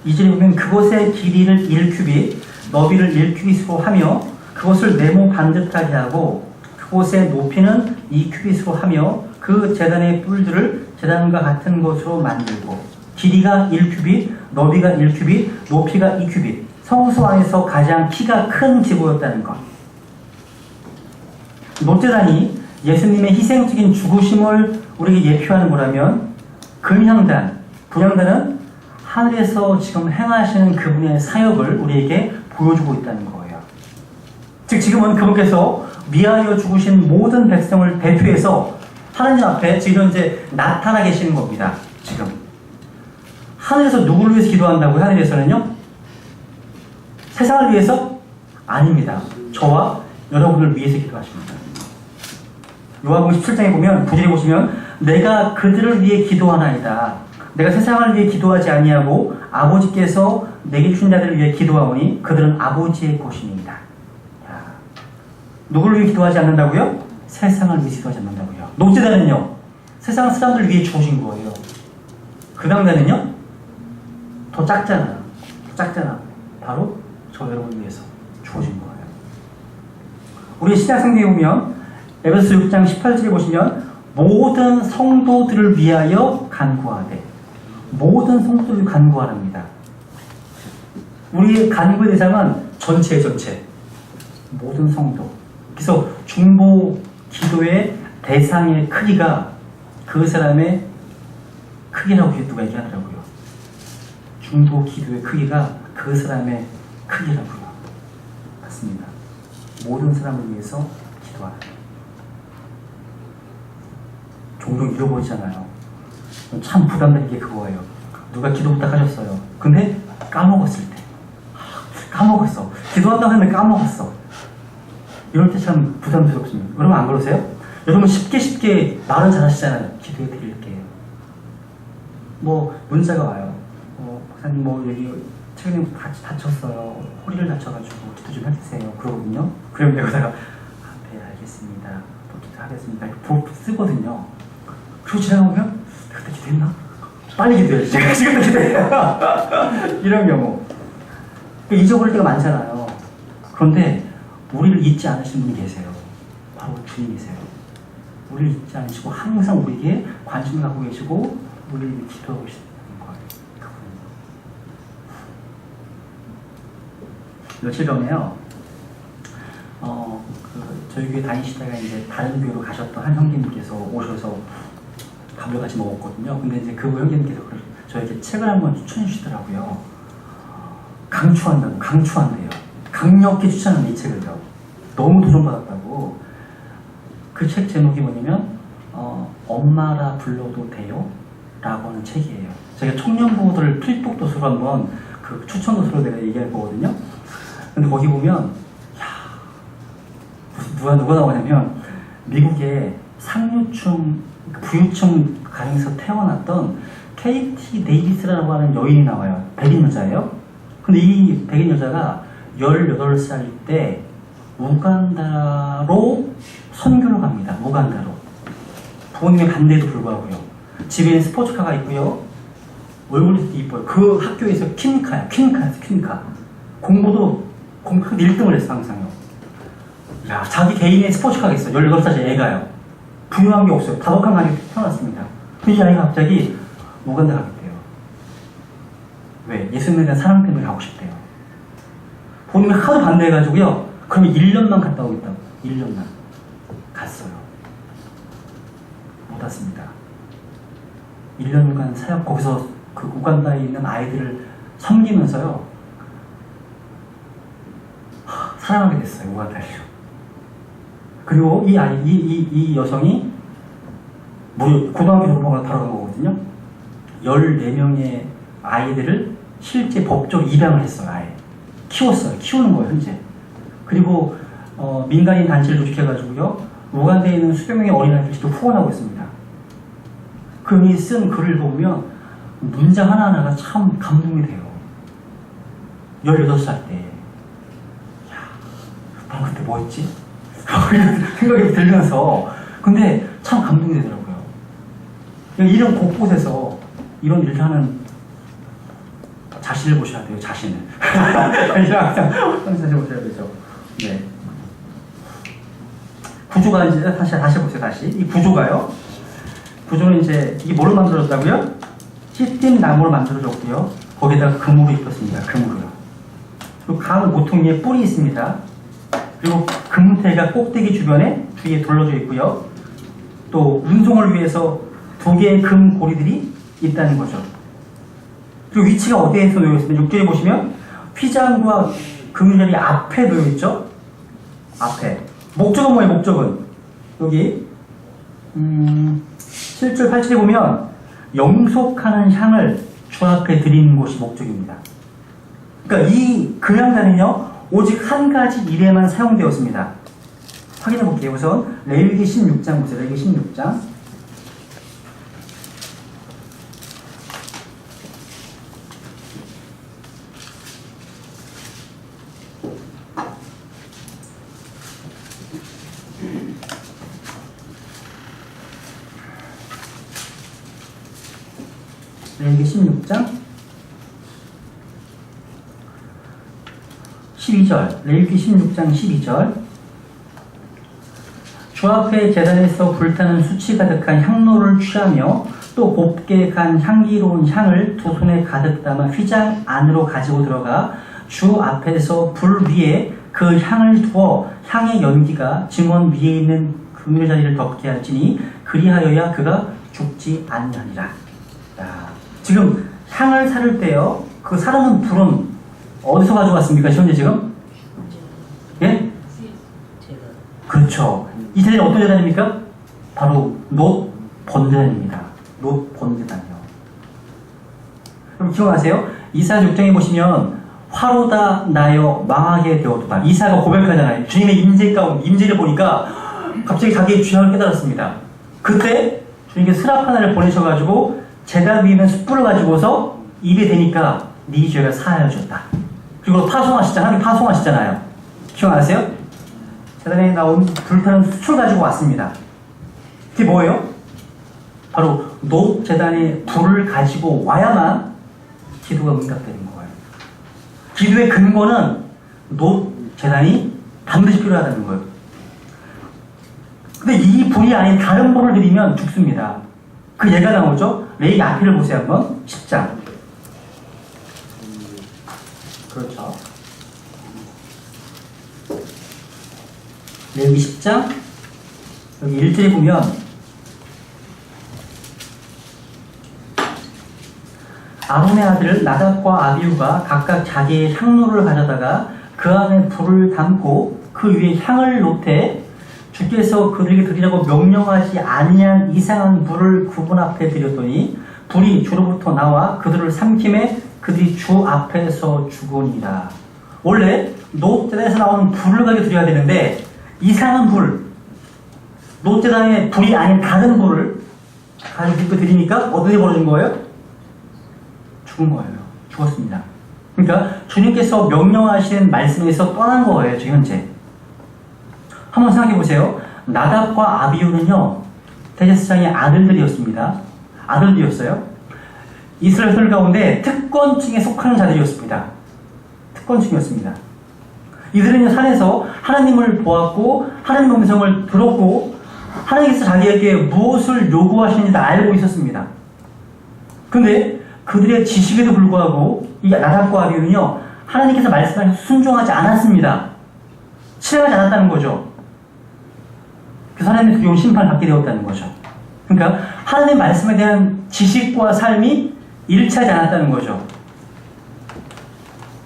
이절에 보면 그곳의 길이를 1규빗, 너비를 1규빗으로 하며 그것을 네모 반듯하게 하고 그곳의 높이는 2규빗으로 하며 그 제단의 뿔들을 제단과 같은 것으로 만들고 길이가 1규빗, 너비가 1규빗, 높이가 2규빗. 성소 안에서 가장 키가 큰 기구였다는 것. 노제단이 예수님의 희생적인 죽으심을 우리에게 예표하는 거라면, 금향단, 분향단은 하늘에서 지금 행하시는 그분의 사역을 우리에게 보여주고 있다는 거예요. 즉 지금은 그분께서 위하여 죽으신 모든 백성을 대표해서 하나님 앞에 지금 현재 나타나 계시는 겁니다. 지금 하늘에서 누구를 위해서 기도한다고요? 하늘에서는요? 세상을 위해서? 아닙니다. 저와 여러분을 위해서 기도하십니다. 요한복음 17장에 보면, 구절에 보시면 내가 그들을 위해 기도하나이다. 내가 세상을 위해 기도하지 아니하고 아버지께서 내게 주신 자들을 위해 기도하오니 그들은 아버지의 것입니다. 누구를 위해 기도하지 않는다고요? 세상을 위해 기도하지 않는다고요. 노제단은요, 세상 사람들을 위해 주어진 거예요. 그 강단은요? 더 작잖아. 바로 저 여러분을 위해서 주어진 거예요. 우리 신약성경에 보면 에베소서 6장 18절에 보시면 모든 성도들을 위하여 간구하되, 모든 성도들을 간구하랍니다. 우리의 간구의 대상은 전체 모든 성도. 그래서 중보 기도의 대상의 크기가 그 사람의 크기라고 누가 얘기하더라고요. 중보 기도의 크기가 그 사람의 크기라고요. 맞습니다. 모든 사람을 위해서 기도하라. 종종 잃어버리잖아요. 참 부담되는 게 그거예요. 누가 기도 부탁하셨어요. 근데 까먹었을 때. 까먹었어. 기도한다고 하면 까먹었어. 이럴 때 참 부담스럽습니다. 여러분 안 그러세요? 여러분 쉽게 말은 잘하시잖아요. 기도해 드릴게요. 뭐 문자가 와요. 목사님 뭐 여기 최근에 다쳤어요. 허리를 다쳐가지고 기도 좀 해주세요. 그러거든요. 그럼 내가 네 알겠습니다. 또 기도하겠습니다. 이렇게 쓰거든요. 그리고 지나가면 그때 기도했나? 빨리 기도해. 제가 지금 기도해요. 이런 경우. 잊어버릴 때가 많잖아요. 그런데 우리를 잊지 않으신 분이 계세요. 바로 주님이세요. 우리를 잊지 않으시고 항상 우리에게 관심을 갖고 계시고 우리를 기도하고 계시는 거예요. 며칠 전에요. 저희 교회 다니시다가 이제 다른 교회로 가셨던 한 형님께서 오셔서 밥을 같이 먹었거든요. 근데 이제 그 형님께서 저에게 책을 한권 추천해 주시더라고요. 강추한대요. 강력히 추천하는 이 책을요. 너무 도전받았다고. 그 책 제목이 뭐냐면 엄마라 불러도 돼요? 라고 하는 책이에요. 제가 청년부들 필독 도서로 한번 그 추천 도서로 내가 얘기할 거거든요. 근데 거기 보면 누가 나오냐면 미국의 부유층 가정에서 태어났던 KT 데이비스라고 하는 여인이 나와요. 백인 여자예요. 근데 이 백인 여자가 18살 때 우간다로 선교를 갑니다. 우간다로. 부모님의 반대에도 불구하고요. 집에 스포츠카가 있고요. 얼굴도 이뻐요. 그 학교에서 퀸카. 공부도 1등을 했어, 항상요. 야, 자기 개인의 스포츠카가 있어. 18살짜리 애가요. 부유한 게 없어요. 다복한 가정에 태어났습니다. 이 아이가 갑자기 우간다 가겠대요. 왜? 예수님에 대한 사랑 때문에 가고 싶대요. 부모님이 하도 반대해가지고요. 그러면 1년만 갔다 오겠다고. 1년만. 갔어요. 못 왔습니다. 1년간 사역, 거기서 그 우간다에 있는 아이들을 섬기면서요. 사랑하게 됐어요. 우간다를. 그리고 이 여성이 무려 고등학교 졸업하고 바로 간 거거든요. 14명의 아이들을 실제 법적 입양을 했어요. 아예 키웠어요. 키우는 거예요, 현재. 그리고 민간인 단체를 조직해가지고요, 우간다에 있는 수백 명의 어린아이들을 직접 후원하고 있습니다. 그분이 쓴 글을 보면 문장 하나하나가 참 감동이 돼요. 18살 때. 야, 난 그때 뭐 했지? 생각이 들면서. 근데 참 감동이 되더라고요. 이런 곳곳에서 이런 일을 하는 자신을 보셔야 돼요, 자신을. 항상 자신을 보셔야 되죠. 네. 구조가 이제 다시 보세요, 다시. 이 구조가요. 구조는 이제 이게 뭐로 만들어졌다고요? 찢긴 나무로 만들어졌고요. 거기다가 금으로 입혔습니다, 금으로요. 그리고 각 모퉁이에 뿔이 있습니다. 그리고 금태가 꼭대기 주변에 뒤에 둘러져 있고요. 또 운송을 위해서 2개의 금 고리들이 있다는 거죠. 그리고 위치가 어디에서 놓여 있습니다. 6절에 보시면 휘장과 금자리 앞에 놓여 있죠. 앞에. 목적은 뭐예요? 목적은 여기 7절 8절에 보면 영속하는 향을 주 앞에 드리는 곳이 목적입니다. 그러니까 이 금양단은요 오직 한 가지 일에만 사용되었습니다. 확인해 볼게요. 우선 레위기 16장 보세요. 레위기 16장. 레위기 레위기 16장 12절, 레위기 16장 12절. 주 앞에 제단에서 불타는 수치 가득한 향로를 취하며 또 곱게 간 향기로운 향을 두 손에 가득 담아 휘장 안으로 가지고 들어가 주 앞에서 불 위에 그 향을 두어 향의 연기가 증언 위에 있는 그물의 자리를 덮게 할지니 그리하여야 그가 죽지 아니하니라. 지금 향을 사를 때요, 그 사르는 불은 어디서 가져왔습니까? 현재 지금? 예? 그렇죠. 이 재단이 어떤 재단입니까? 바로 놋 번제단입니다. 놋 번제단이요. 여러분 기억하세요? 이사야 6장에 보시면 화로다 나여 망하게 되어도다. 이사야가 고백하잖아요. 주님의 임재를 보니까 갑자기 자기의 죄악을 깨달았습니다. 그때 주님께 스랍 하나를 보내셔가지고 제단 위에 있는 숯불을 가지고서 입에 대니까 네 죄가 사하여 줬다. 그리고 하나님 파송하시잖아요. 기억나세요? 재단에 나온 불타는 숯을 가지고 왔습니다. 그게 뭐예요? 바로 놋 재단에 불을 가지고 와야만 기도가 응답되는 거예요. 기도의 근거는 놋 재단이 반드시 필요하다는 거예요. 근데 이 불이 아닌 다른 불을 드리면 죽습니다. 그 예가 나오죠? 레위기 앞에를 보세요 한번. 10장. 그렇죠. 레위기 10장 여기 1절에 보면 아론의 아들 나답과 아비후가 각각 자기의 향로를 가져다가 그 안에 불을 담고 그 위에 향을 놓되 주께서 그들에게 드리라고 명령하지 아니한 이상한 불을 그분 앞에 드렸더니 불이 주로부터 나와 그들을 삼킴에 그들이 주 앞에서 죽으니라. 원래 놋재단에서 나오는 불을 가지고 드려야 되는데 이상한 불, 놋재단에 불이 아닌 다른 불을 가지고 드리니까 어떤 일이 벌어진 거예요? 죽은 거예요. 죽었습니다. 그러니까 주님께서 명령하신 말씀에서 떠난 거예요. 지금 현재. 한번 생각해 보세요. 나답과 아비후는요, 대제사장의 아들들이었습니다. 아들들이었어요. 이스라엘 가운데 특권층에 속하는 자들이었습니다. 특권층이었습니다. 이들은 산에서 하나님을 보았고 하나님의 음성을 들었고 하나님께서 자기에게 무엇을 요구하시는지 다 알고 있었습니다. 그런데 그들의 지식에도 불구하고 이 나답과 아비후는요, 하나님께서 말씀하신 순종하지 않았습니다. 실행하지 않았다는 거죠. 그래서 하나님의 두려운 심판을 받게 되었다는 거죠. 그러니까 하나님의 말씀에 대한 지식과 삶이 일치하지 않았다는 거죠.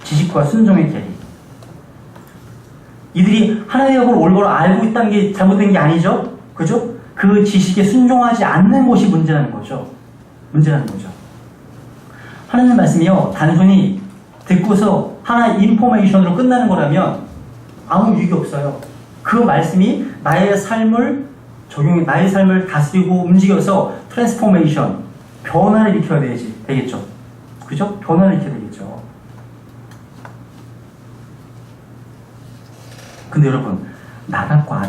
지식과 순종의 계리. 이들이 하나님의 법을 올바로 알고 있다는 게 잘못된 게 아니죠? 그죠? 그 지식에 순종하지 않는 것이 문제라는 거죠. 문제라는 거죠. 하나님 말씀이요, 단순히 듣고서 하나의 인포메이션으로 끝나는 거라면 아무 유익이 없어요. 그 말씀이 나의 삶을 나의 삶을 다스리고 움직여서 트랜스포메이션, 변화를 일으켜야 되겠죠. 그죠? 변화를 일으켜야 되겠죠. 근데 여러분, 나답과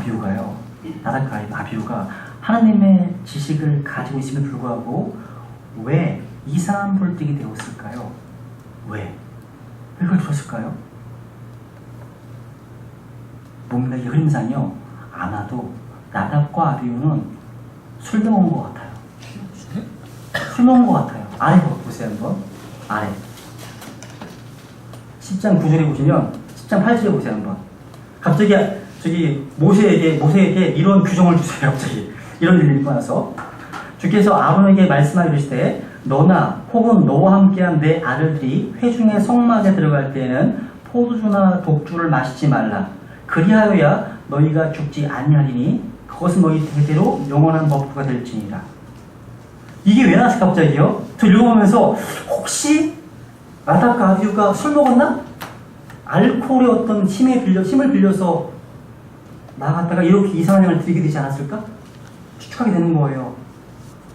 아비후가 하나님의 지식을 가지고 있음에도 불구하고 왜 이상한 불뜨기 되었을까요? 왜 그걸 들었을까요? 뭡니까? 이 흐름상이요, 아마도 나답과 아비후는 술 먹은 것 같아요. 술 먹은 것 같아요. 아래 보세요 한번. 아래 10장 9절에 보시면 10장 8절에 보세요 한번. 갑자기 모세에게 이런 규정을 주세요. 갑자기 이런 일을 읽고 나서 주께서 아론에게 말씀하여 이르시되 너나 혹은 너와 함께한 내 아들들이 회중의 성막에 들어갈 때에는 포도주나 독주를 마시지 말라. 그리하여야 너희가 죽지 아니하리니 그것은 너희 대대로 영원한 법도가 될지니라. 이게 왜 나왔을까 갑자기요? 저 읽어보면서 혹시 나답과 아비후가 술 먹었나? 알코올의 어떤 힘을 빌려서 나갔다가 이렇게 이상한 행을 들이게 되지 않았을까? 추측하게 되는 거예요.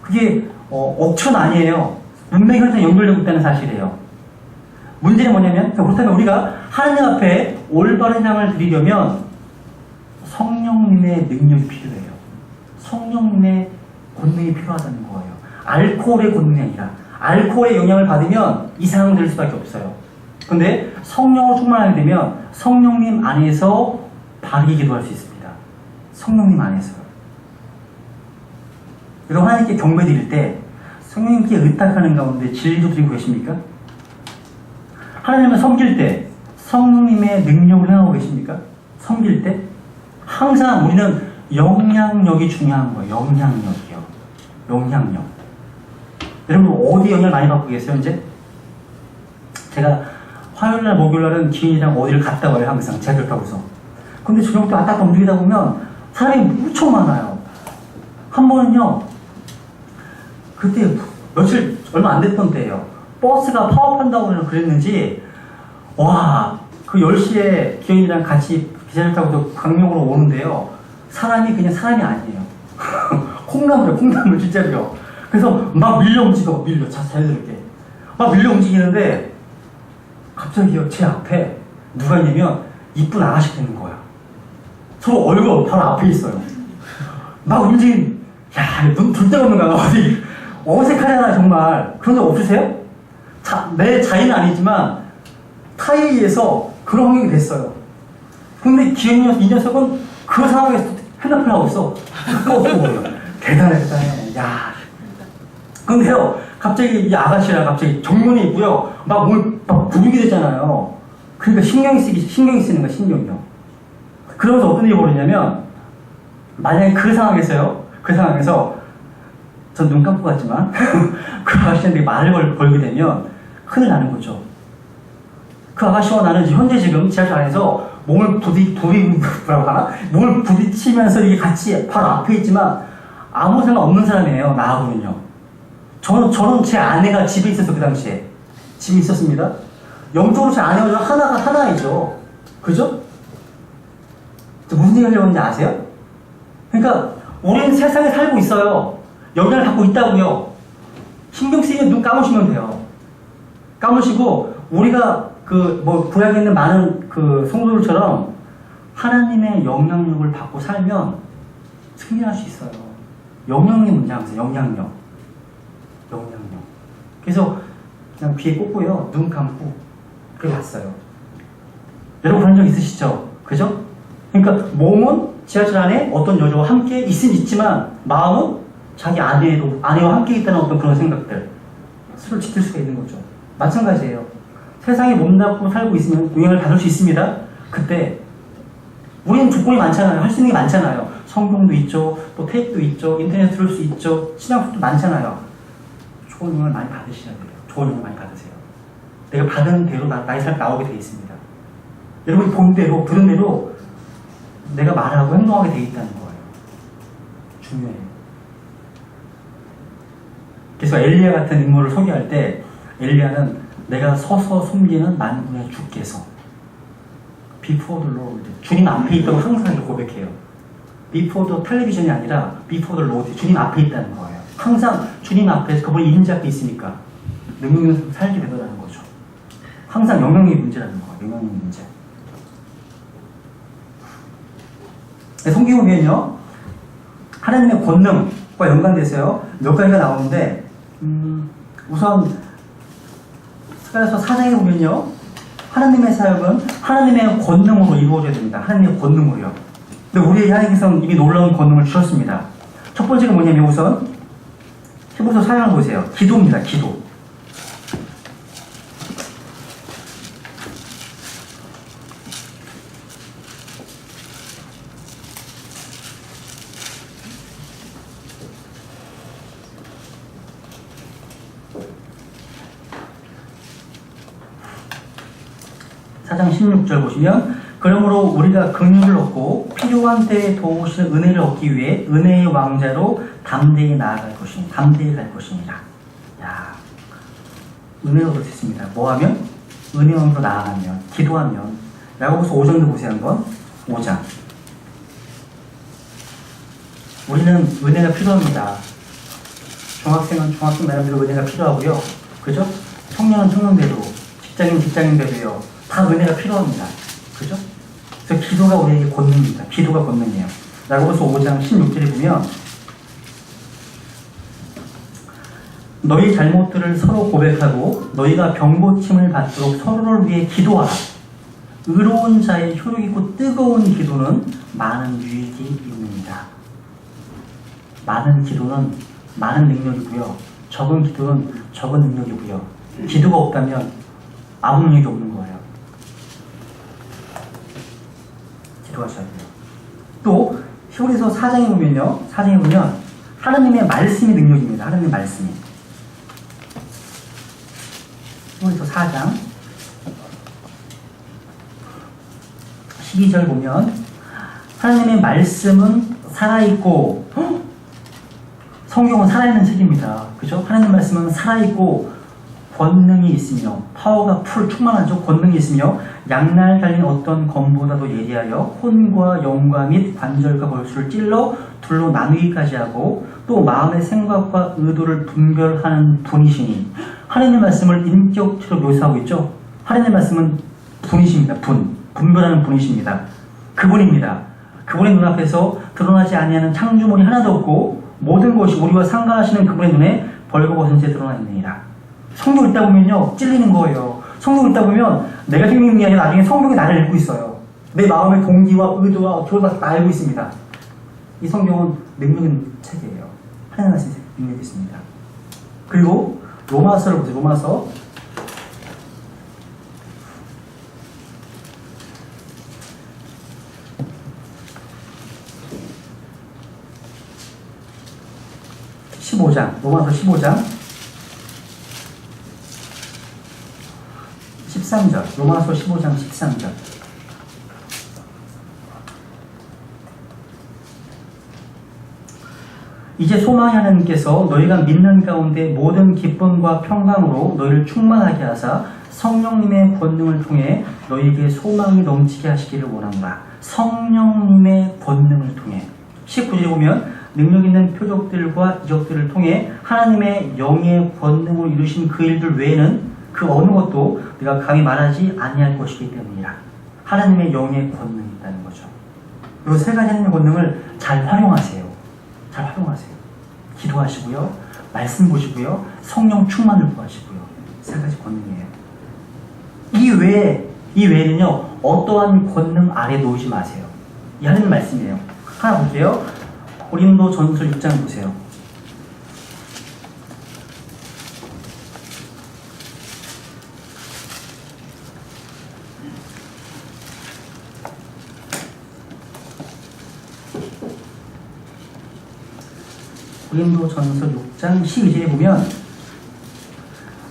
그게 억천 아니에요. 문맥이 항상 연결되고 있다는 사실이에요. 문제는 뭐냐면, 그렇다면 우리가 하나님 앞에 올바른 향을 드리려면 성령님의 능력이 필요해요. 성령님의 권능이 필요하다는 거예요. 알코올의 권능이 아니라, 알코올의 영향을 받으면 이상이 될 수밖에 없어요. 근데 성령으로 충만하게 되면 성령님 안에서 바르게 기도할 수 있습니다. 성령님 안에서. 여러분 하나님께 경배 드릴 때 성령님께 의탁하는 가운데 진리도 드리고 계십니까? 하나님을 섬길 때 성령님의 능력을 행하고 계십니까? 섬길 때 항상 우리는 영향력이 중요한 거예요. 영향력이요. 영향력. 여러분 어디 영향을 많이 받고 계세요 이제? 제가 화요일날 목요일날은 기인이랑 어디를 갔다 와요 항상 제가 그렇다고서. 근데 저녁 때 왔다 갔다 움직이다 보면 사람이 무척 많아요. 한 번은요 그때 며칠 얼마 안 됐던 때예요. 버스가 파업한다고 그랬는지 와 그 10시에 기현이랑 같이 기차를 타고 강명으로 오는데요 사람이 그냥 사람이 아니에요. 콩나물이에요. 콩나물 진짜로요. 그래서 막 밀려 움직여 잘 들을게 막 밀려 움직이는데 갑자기요 제 앞에 누가 있냐면 이쁜 아가씨가 있는 거야. 서로 얼굴 바로 앞에 있어요. 막 움직인 야눈 둘 데가 없는 거야. 어디 어색하잖아 정말. 그런 적 없으세요? 내 자의는 아니지만 타에 의해서 그런 환경이 됐어요. 근데 이 녀석은 그 상황에서 핸드폰 하고 있어. 대단해. 야. 근데요, 갑자기 이 아가씨랑 갑자기 정면이 있고요. 막 몸을 막 부비게 되잖아요. 그러니까 신경이 쓰는 거야, 신경이요. 그러면서 어떤 일이 벌어지냐면, 만약에 그 상황에서, 전 눈 감고 갔지만, 그 아가씨한테 말을 걸게 되면, 큰일 나는 거죠. 그 아가씨와 나는 현재 지금 지하철 안에서 몸을 몸을 부딪히면서 이게 같이 바로 앞에 있지만 아무 상관 없는 사람이에요. 나하고는요. 저는 제 아내가 집에 있었어 그 당시에. 집에 있었습니다. 영적으로 제 아내와 하나이죠. 그죠? 무슨 얘기 하려고 하는지 아세요? 그러니까 우리는 세상에 살고 있어요. 영향을 받고 있다고요. 신경 쓰이면 눈 감으시면 돼요. 감으시고 우리가 구약에 있는 많은 성도들처럼 하나님의 영향력을 받고 살면 승리할 수 있어요. 영향력 문제 항상 영향력. 그래서 그냥 귀에 꽂고요. 눈 감고 그래 왔어요. 여러분 그런 적 있으시죠? 그죠? 그러니까 몸은 지하철 안에 어떤 여자와 함께 있지만 마음은 자기 아내와 함께 있다는 어떤 그런 생각들 스스로 지킬 수가 있는 거죠. 마찬가지예요. 세상에 몸담고 살고 있으면 영향을 받을 수 있습니다. 그때 우리는 조건이 많잖아요. 할 수 있는 게 많잖아요. 성경도 있죠. 또 테이프도 있죠. 인터넷 들을 수 있죠. 신앙수도 많잖아요. 좋은 영향을 많이 받으셔야 돼요. 좋은 영향을 많이 받으세요. 내가 받은 대로 나의 삶이 나오게 되어 있습니다. 여러분이 본 대로 들은 대로 내가 말하고 행동하게 되어 있다는 거예요. 중요해요. 그래서 엘리야 같은 인물을 소개할 때 엘리야는 내가 서서 숨기는 만군의 주께서 Before the Lord 주님 앞에 있다고 항상 고백해요. Before the 텔레비전이 아니라 Before the Lord 주님 앞에 있다는 거예요. 항상 주님 앞에서 그분이 임재 앞에 있으니까 능력이 살게 되더라는 거죠. 항상 영향력의 문제라는 거예요. 영향력의 문제. 성경 보면요 하나님의 권능과 연관돼서요 몇 가지가 나오는데 우선 그래서 사장에 보면요 하나님의 사역은 하나님의 권능으로 이루어져야 됩니다. 하나님의 권능으로요. 근데 우리에게 하나님께서는 이미 놀라운 권능을 주셨습니다. 첫 번째가 뭐냐면 우선 히브리서 4장을 보세요. 기도입니다. 기도. 사장 16절 보시면 그러므로 우리가 긍휼을 얻고 필요한 때에 도우시는 은혜를 얻기 위해 은혜의 왕자로 담대히 나아갈 것이니 담대히 갈 것이니라. 야, 은혜를 얻을 수 있습니다. 뭐하면? 은혜 왕으로 나아가면 기도하면. 야고보서 5장도 보세요 한번. 5장. 우리는 은혜가 필요합니다. 중학생은 중학생 나름대로 은혜가 필요하고요. 그죠? 청년은 청년대로, 직장인 직장인대로요. 다 은혜가 필요합니다. 그죠? 그래서 기도가 우리에게 권능입니다. 기도가 권능이에요. 야고보서 5장 16절에 보면 너희 잘못들을 서로 고백하고 너희가 병고침을 받도록 서로를 위해 기도하라. 의로운 자의 효력있고 뜨거운 기도는 많은 유익이 있습니다. 많은 기도는 많은 능력이고요. 적은 기도는 적은 능력이고요. 기도가 없다면 아무 능력이 없는 거예요. 기도하셔야 돼요. 또 히브리서 4장에 보면 하나님의 말씀이 능력입니다. 하나님의 말씀이. 히브리서 4장 12절 보면 하나님의 말씀은 살아있고 성경은 살아있는 책입니다. 그죠? 하나님 말씀은 살아있고 권능이 있으며 파워가 충만하죠. 권능이 있으며 양날 달린 어떤 검보다도 예리하여 혼과 영과 및 관절과 골수를 찔러 둘로 나누기까지 하고 또 마음의 생각과 의도를 분별하는 분이시니 하나님의 말씀을 인격체로 묘사하고 있죠. 하나님의 말씀은 분이십니다. 분별하는 분이십니다. 그분입니다. 그분의 눈앞에서 드러나지 아니하는 창조물이 하나도 없고 모든 것이 우리와 상관하시는 그분의 눈에 벌거벗은 채 드러나 있느니라. 성경 읽다 보면요 찔리는 거예요. 성경 읽다 보면 내가 읽는 게 아니라 나중에 성경이 나를 읽고 있어요. 내 마음의 동기와 의도와 결과 다 알고 있습니다. 이 성경은 능력 있는 책이에요. 하나님 말씀에 능력이 있습니다. 그리고 로마서를 보세요. 로마서 15장, 로마서 15장 13절, 로마서 15장 13절. 이제 소망이 하나님께서 너희가 믿는 가운데 모든 기쁨과 평강으로 너희를 충만하게 하사 성령님의 권능을 통해 너희에게 소망이 넘치게 하시기를 원합니다. 성령님의 권능을 통해 19절에 보면 능력 있는 표적들과 이적들을 통해 하나님의 영의 권능으로 이루신 그 일들 외에는 그 어느 것도 내가 감히 말하지 아니할 것이기 때문이라. 하나님의 영의 권능이 있다는 거죠. 그리고 세 가지 하나님의 권능을 잘 활용하세요. 잘 활용하세요. 기도하시고요. 말씀 보시고요. 성령 충만을 구하시고요. 세 가지 권능이에요. 이 외에는요. 어떠한 권능 아래 놓이지 마세요. 이 하나님 말씀이에요. 하나 볼게요. 고린도전서 6장 보세요. 고린도전서 6장 12절에 보면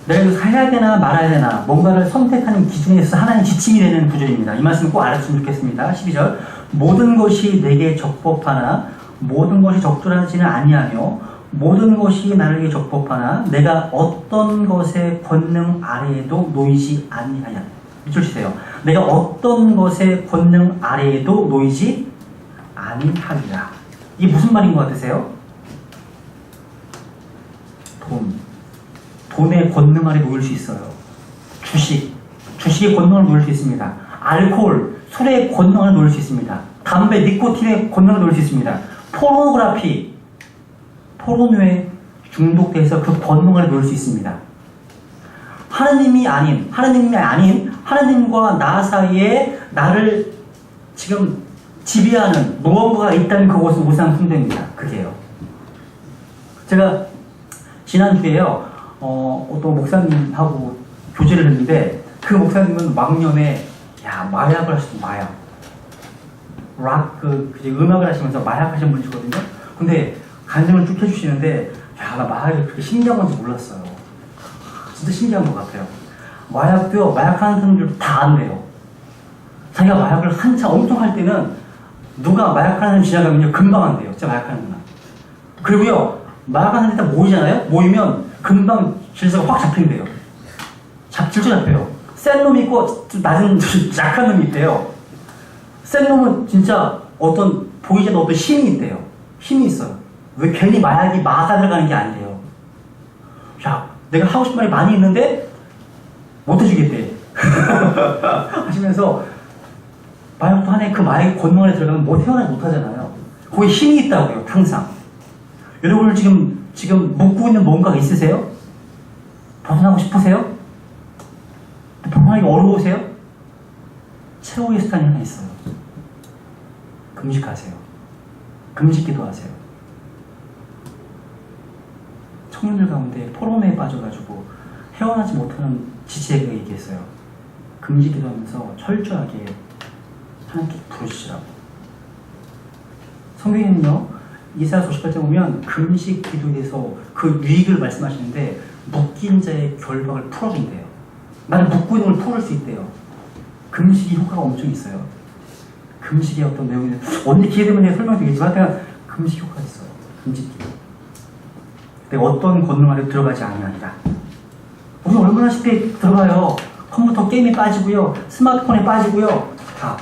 내가 이거 해야 되나 말아야 되나 뭔가를 선택하는 기준에 있어서 하나의 지침이 되는 구절입니다. 이 말씀 꼭 알았으면 좋겠습니다. 12절 모든 것이 내게 적법하나 모든 것이 적절하지는 아니하며 모든 것이 나에게 적법하나 내가 어떤 것의 권능 아래에도 놓이지 아니하냐. 밑줄 치세요. 내가 어떤 것의 권능 아래에도 놓이지 아니하리라. 이게 무슨 말인 것 같으세요? 돈의 권능 아래 놓일 수 있어요. 주식의 권능을 놓일 수 있습니다. 알코올, 술의 권능을 놓일 수 있습니다. 담배, 니코틴의 권능을 놓일 수 있습니다. 포르노그라피, 포르노에 중독돼서 그 권능 아래 놓일 수 있습니다. 하나님이 아닌 하나님과 나 사이에 나를 지금 지배하는 무언가가 있다는 그것은 우상 숭배입니다. 그게요. 제가 지난주에요. 어떤 목사님하고 교제를 했는데 그 목사님은 막년에 마약을 하시던 마약 음악을 하시면서 마약 하시는 분이시거든요. 근데 간증을 쭉 해주시는데 나 마약이 그렇게 신기한 건지 몰랐어요. 진짜 신기한 것 같아요. 마약도요, 마약하는 사람들 다 안 돼요. 자기가 마약을 한참 엄청 할 때는 누가 마약하는 사람 지나가면요 금방 안 돼요. 진짜 마약하는 사람. 그리고요 마약하는 사람들 다 모이잖아요. 모이면 금방 질서가 확 잡힌대요. 질서 잡혀요. 센 놈이 있고 낮은 약한 놈이 있대요. 센 놈은 진짜 보이지 않는 어떤 힘이 있대요. 힘이 있어요. 왜 괜히 마약이 마가 들어가는 게 아니래요. 내가 하고 싶은 말이 많이 있는데 못 해주겠대. 하시면서 마약도 하네. 그 마약의 권능 안에 들어가면 태어나지 못하잖아요. 거기 힘이 있다고요. 항상. 여러분 지금 묻고 있는 뭔가가 있으세요? 벗어나고 싶으세요? 벗어나기 어려우세요? 최후의 수단이 하나 있어요. 금식하세요. 금식 기도하세요. 청년들 가운데 포럼에 빠져가지고 헤어나지 못하는 지체가 얘기했어요. 금식 기도하면서 철저하게 하나님께 부르시라고. 성경에는요, 이사야 58장 보면 금식 기도에 대해서 그 유익을 말씀하시는데 묶인 자의 결박을 풀어준대요. 나는 묶고 있는 걸 풀을 수 있대요. 금식이 효과가 엄청 있어요. 금식의 어떤 내용이 언제 기회 되면 내가 설명드리겠지만 하여튼 금식 효과가 있어요. 금식 기도. 내가 어떤 권능 안에 들어가지 아니하니라. 우리 얼마나 쉽게 들어가요. 컴퓨터 게임에 빠지고요. 스마트폰에 빠지고요. 다.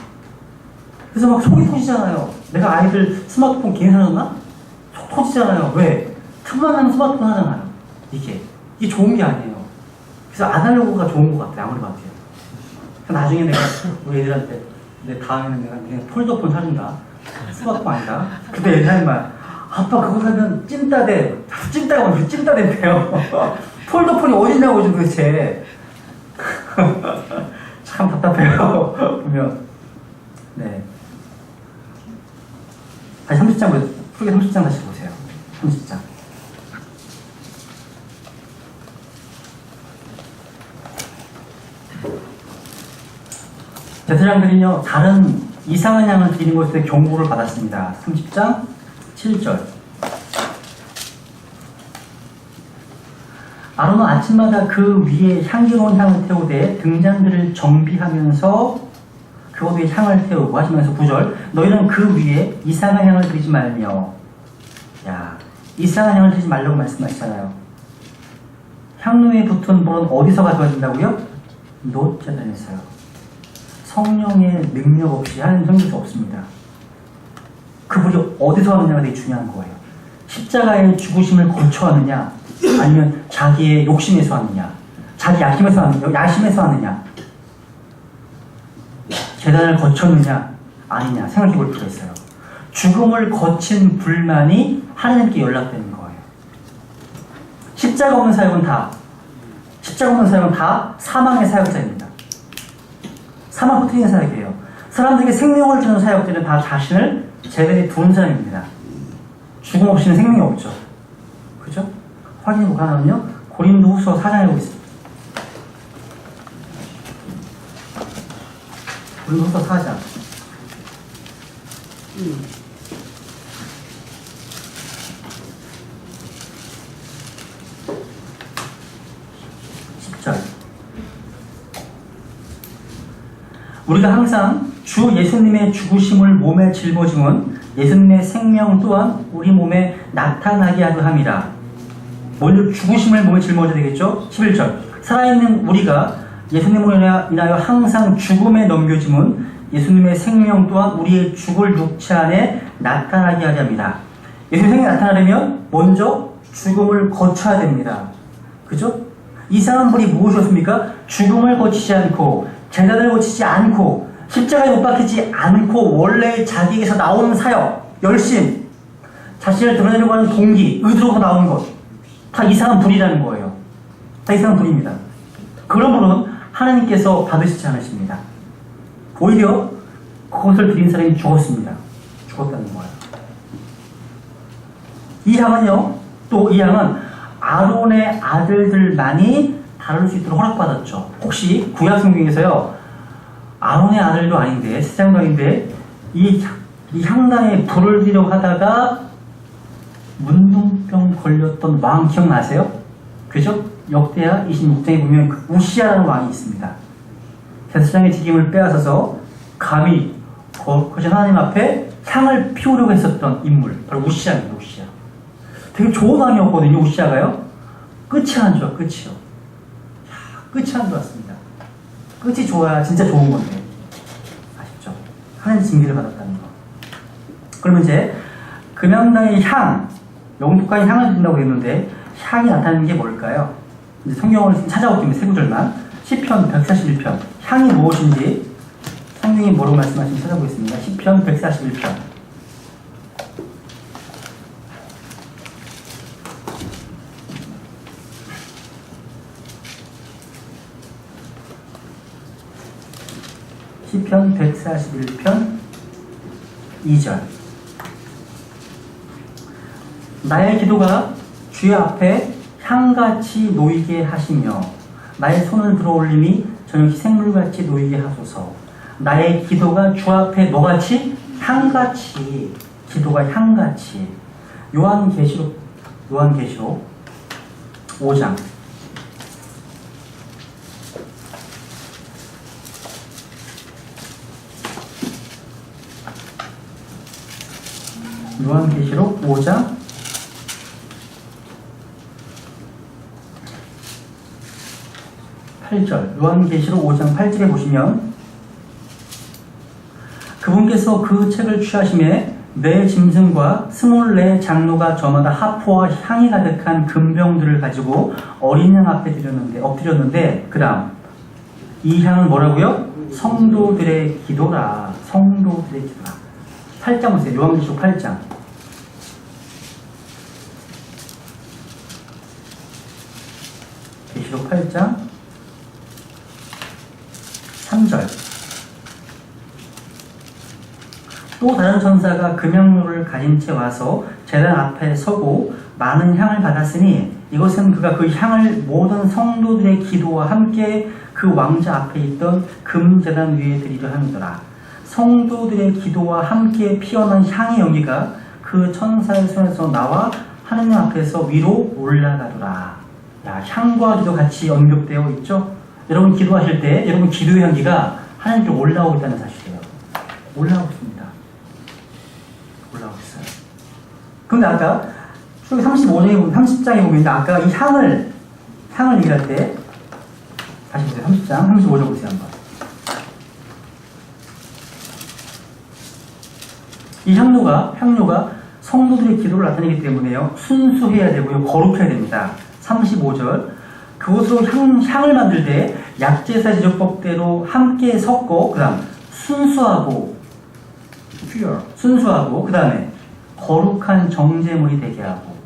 그래서 막 속이 터지잖아요. 내가 아이들 스마트폰 게임 사줬나? 속 터지잖아요. 왜? 틈만 나면 스마트폰 하잖아요. 이게 좋은 게 아니에요. 그래서 아날로그가 좋은 것 같아요. 아무리 봐도요. 나중에 내가 우리 애들한테 내 다음에는 내가 그냥 폴더폰 사준다. 스마트폰 아니다. 그때 애들 하는 말, 아빠 그거 사면 찐따된대요. 폴더폰이 어디냐고 요즘 도대체. 참 답답해요. 보면. 네. 다시 30장 보세요. 풀게 30장 다시 보세요. 30장. 제사장들은요, 다른 이상한 양을 드리는 것에 경고를 받았습니다. 30장 7절. 아론은 아침마다 그 위에 향기로운 향을 태우되 등잔들을 정비하면서 그 위에 향을 태우고 하시면서 9절. 너희는 그 위에 이상한 향을 드리지 말며. 야, 이상한 향을 드리지 말라고 말씀하시잖아요. 향로에 붙은 불은 어디서 가져와진다고요? 놋재단에서요. 성령의 능력 없이 하나님 섬길 수 없습니다. 그 불이 어디서 하느냐가 되게 중요한 거예요. 십자가의 죽으심을 거쳐 하느냐, 아니면 자기의 욕심에서 하느냐, 자기 야심에서 하느냐, 계단을 거쳤느냐, 아니냐 생각해 볼 필요가 있어요. 죽음을 거친 불만이 하나님께 연락되는 거예요. 십자가 없는 사역은 다 사망의 사역자입니다. 사망 터뜨리는 사역이에요. 사람들에게 생명을 주는 사역들은 다 자신을 제자리에 두는 사람입니다. 죽음 없이는 생명이 없죠. 그죠? 확인해 보고 하나는요, 고린도후서 4장에 보겠습니다. 고린도후서 4장. 10절. 우리가 항상 주 예수님의 죽으심을 몸에 짊어짐은 예수님의 생명 또한 우리 몸에 나타나게 하려 함이라. 먼저 죽으심을 몸에 짊어져야 되겠죠? 11절. 살아있는 우리가 예수님으로 인하여 항상 죽음에 넘겨짐은 예수님의 생명 또한 우리의 죽을 육체 안에 나타나게 하려 합니다. 예수님의 생명이 나타나려면 먼저 죽음을 거쳐야 됩니다. 그죠? 이상한 분이 무엇이었습니까? 죽음을 거치지 않고, 제단을 거치지 않고, 십자가에 못 박히지 않고, 원래 자기에게서 나오는 사역, 열심, 자신을 드러내려고 하는 동기, 의도가 나오는 것, 다 이상한 분이라는 거예요. 다 이상한 분입니다. 그런 분은 하나님께서 받으시지 않으십니다. 오히려 그것을 드린 사람이 죽었습니다. 죽었다는 거예요. 이 향은요, 또 이 향은 아론의 아들들만이 다룰 수 있도록 허락받았죠. 혹시 구약 성경에서요, 아론의 아들도 아닌데, 세상도 아닌데, 이 향단에 불을 지려고 하다가 문둥병 걸렸던 왕 기억나세요? 그죠? 역대하 26장에 보면 그 우시아라는 왕이 있습니다. 제사장의 직임을 빼앗아서 감히 거룩하신 하나님 앞에 향을 피우려고 했었던 인물, 바로 우시아입니다. 우시아. 되게 좋은 왕이었거든요. 우시아가요. 끝이 안 좋아. 끝이요. 끝이 안 좋았습니다. 끝이 좋아야 진짜 좋은 건데. 아쉽죠? 하나님 징계를 받았다는 거. 그러면 이제 금양나의 향, 영특한 향을 준다고 했는데 향이 나타나는 게 뭘까요? 이제 성경을 찾아보기면 세 구절만. 시편 141편. 향이 무엇인지 성경이 뭐라고 말씀하시는지 찾아보겠습니다. 시편 141편. 시편 141편 2절. 나의 기도가 주의 앞에 향같이 놓이게 하시며 나의 손을 들어 올림이 저녁 희생물같이 놓이게 하소서. 나의 기도가 주 앞에 뭐같이? 향같이. 기도가 향같이. 요한계시록 5장. 요한계시록 5장 8절. 요한계시록 5장 8절에 보시면 그분께서 그 책을 취하심에 네 짐승과 24 장로가 저마다 하포와 향이 가득한 금병들을 가지고 어린 양 앞에 엎드렸는데 그 다음 이 향은 뭐라고요? 성도들의 기도라. 성도들의 기도라. 8장 보세요. 요한계시록 8장. 계시록 8장 3절. 또 다른 천사가 금향로를 가진 채 와서 제단 앞에 서고 많은 향을 받았으니 이것은 그가 그 향을 모든 성도들의 기도와 함께 그 왕자 앞에 있던 금제단 위에 드리려 함이더라. 성도들의 기도와 함께 피어난 향의 연기가 그 천사의 손에서 나와 하느님 앞에서 위로 올라가더라. 야, 향과 기도 같이 연결되어 있죠? 여러분 기도하실 때 여러분 기도의 향기가 하나님께 올라오고 있다는 사실이에요. 올라오고 있습니다. 올라오고 있어요. 그런데 아까 출애굽기 30장에 보면 아까 이 향을 얘기할 때 다시 보세요. 30장 35절 보세요 한번. 이 향료가 성도들의 기도를 나타내기 때문에요. 순수해야 되고요. 거룩해야 됩니다. 35절. 그것으로 향을 만들 때 약제사 제조법대로 함께 섞고 그 다음 순수하고 그 다음에 거룩한 정제물이 되게 하고.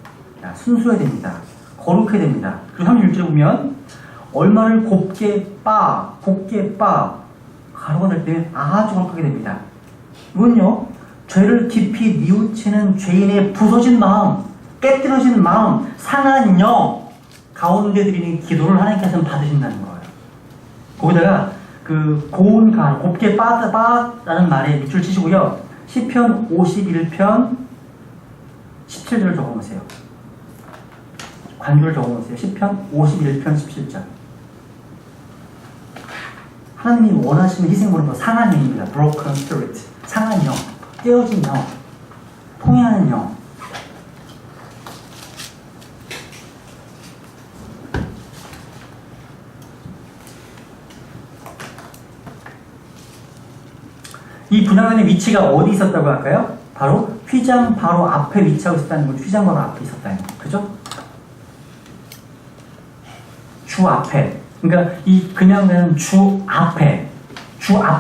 야, 순수해야 됩니다. 거룩해야 됩니다. 그리고 36절에 보면 얼마를 곱게 빠 가루가 될 때는 아주 거룩하게 됩니다. 이건요 죄를 깊이 뉘우치는 죄인의 부서진 마음, 깨뜨려진 마음, 상한 영 가운데 드리는 기도를 하나님께서는 받으신다는 거예요. 거기다가 그 고운 가루, 곱게 빠라는 말에 밑줄 치시고요. 시편 51편 17절을 적어놓으세요. 관조를 적어놓으세요. 시편 51편 17절. 하나님이 원하시는 희생물은 상한 영입니다. broken spirit. 상한 영, 깨어진 영, 통해하는 영. 이 분향단의 위치가 어디 있었다고 할까요? 바로 휘장 바로 앞에 위치하고 있었다는 거죠. 휘장 바로 앞에 있었다는 거죠. 그죠? 주 앞에. 그러니까 이 분향단은 주 앞에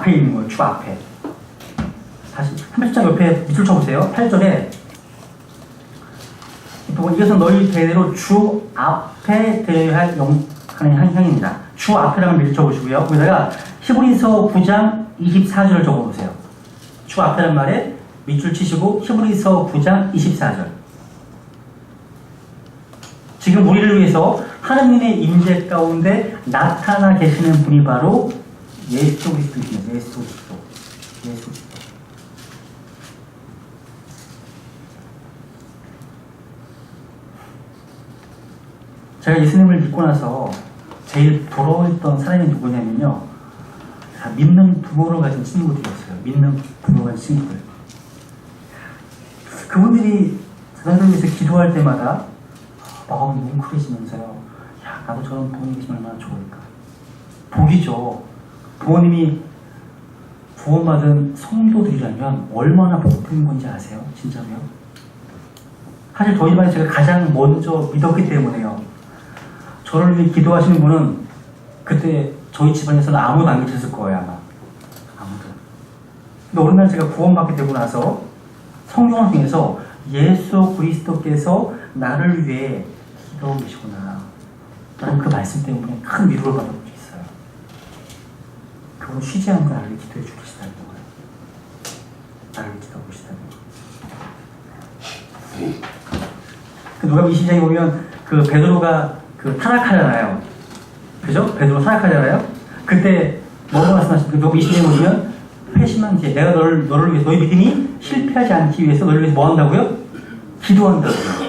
있는 거예요. 주 앞에. 다시 30장 옆에 밑줄 쳐보세요. 8절에 이것은 너희 대대로 주 앞에 되어야 할 향입니다. 주 앞에라는 밑줄 쳐보시고요. 거기다가 히브리서 9장 24절을 적어보세요. 주 앞에란 말에 밑줄 치시고 히브리서 9장 24절. 지금 우리를 위해서 하느님의 임재 가운데 나타나 계시는 분이 바로 예수 그리스도이십니다. 예수 그리스도. 제가 예수님을 믿고 나서 제일 부러웠던 사람이 누구냐면요. 믿는 부모를 가진 친구들이었어요. 믿는 부모를 가진 친구들. 그분들이 전화통에서 기도할 때마다 마음이 뭉클해지면서요. 야, 나도 저런 부모님이 있으면 얼마나 좋을까. 복이죠. 부모님이 구원받은 성도들이라면 얼마나 복된 건지 아세요? 진짜로요? 사실 저희 반에 제가 가장 먼저 믿었기 때문에요. 저를 위해 기도하시는 분은 그때 저희 집안에서는 아무도 안 계셨을 거예요, 아마. 아무도. 근데 어느 날 제가 구원받게 되고 나서 성경을 통해서 예수 그리스도께서 나를 위해 기도하고 계시구나. 나는 그 말씀 때문에 큰 위로를 받은 적이 있어요. 그건 쉬지 않고 나를 기도해 주시다는 거예요. 나를 기도하고 계시다는 거예요. 그 누가복음 20장에 보면 그 베드로가 그 타락하잖아요. 그죠? 베드로 타락하잖아요. 그때 뭐라고 말씀하십니까? 누가복음 20장에 보면 회심한 뒤에 내가 너를 위해서 너희 믿음이 실패하지 않기 위해서 너를 위해서 뭐 한다고요? 기도한다고요.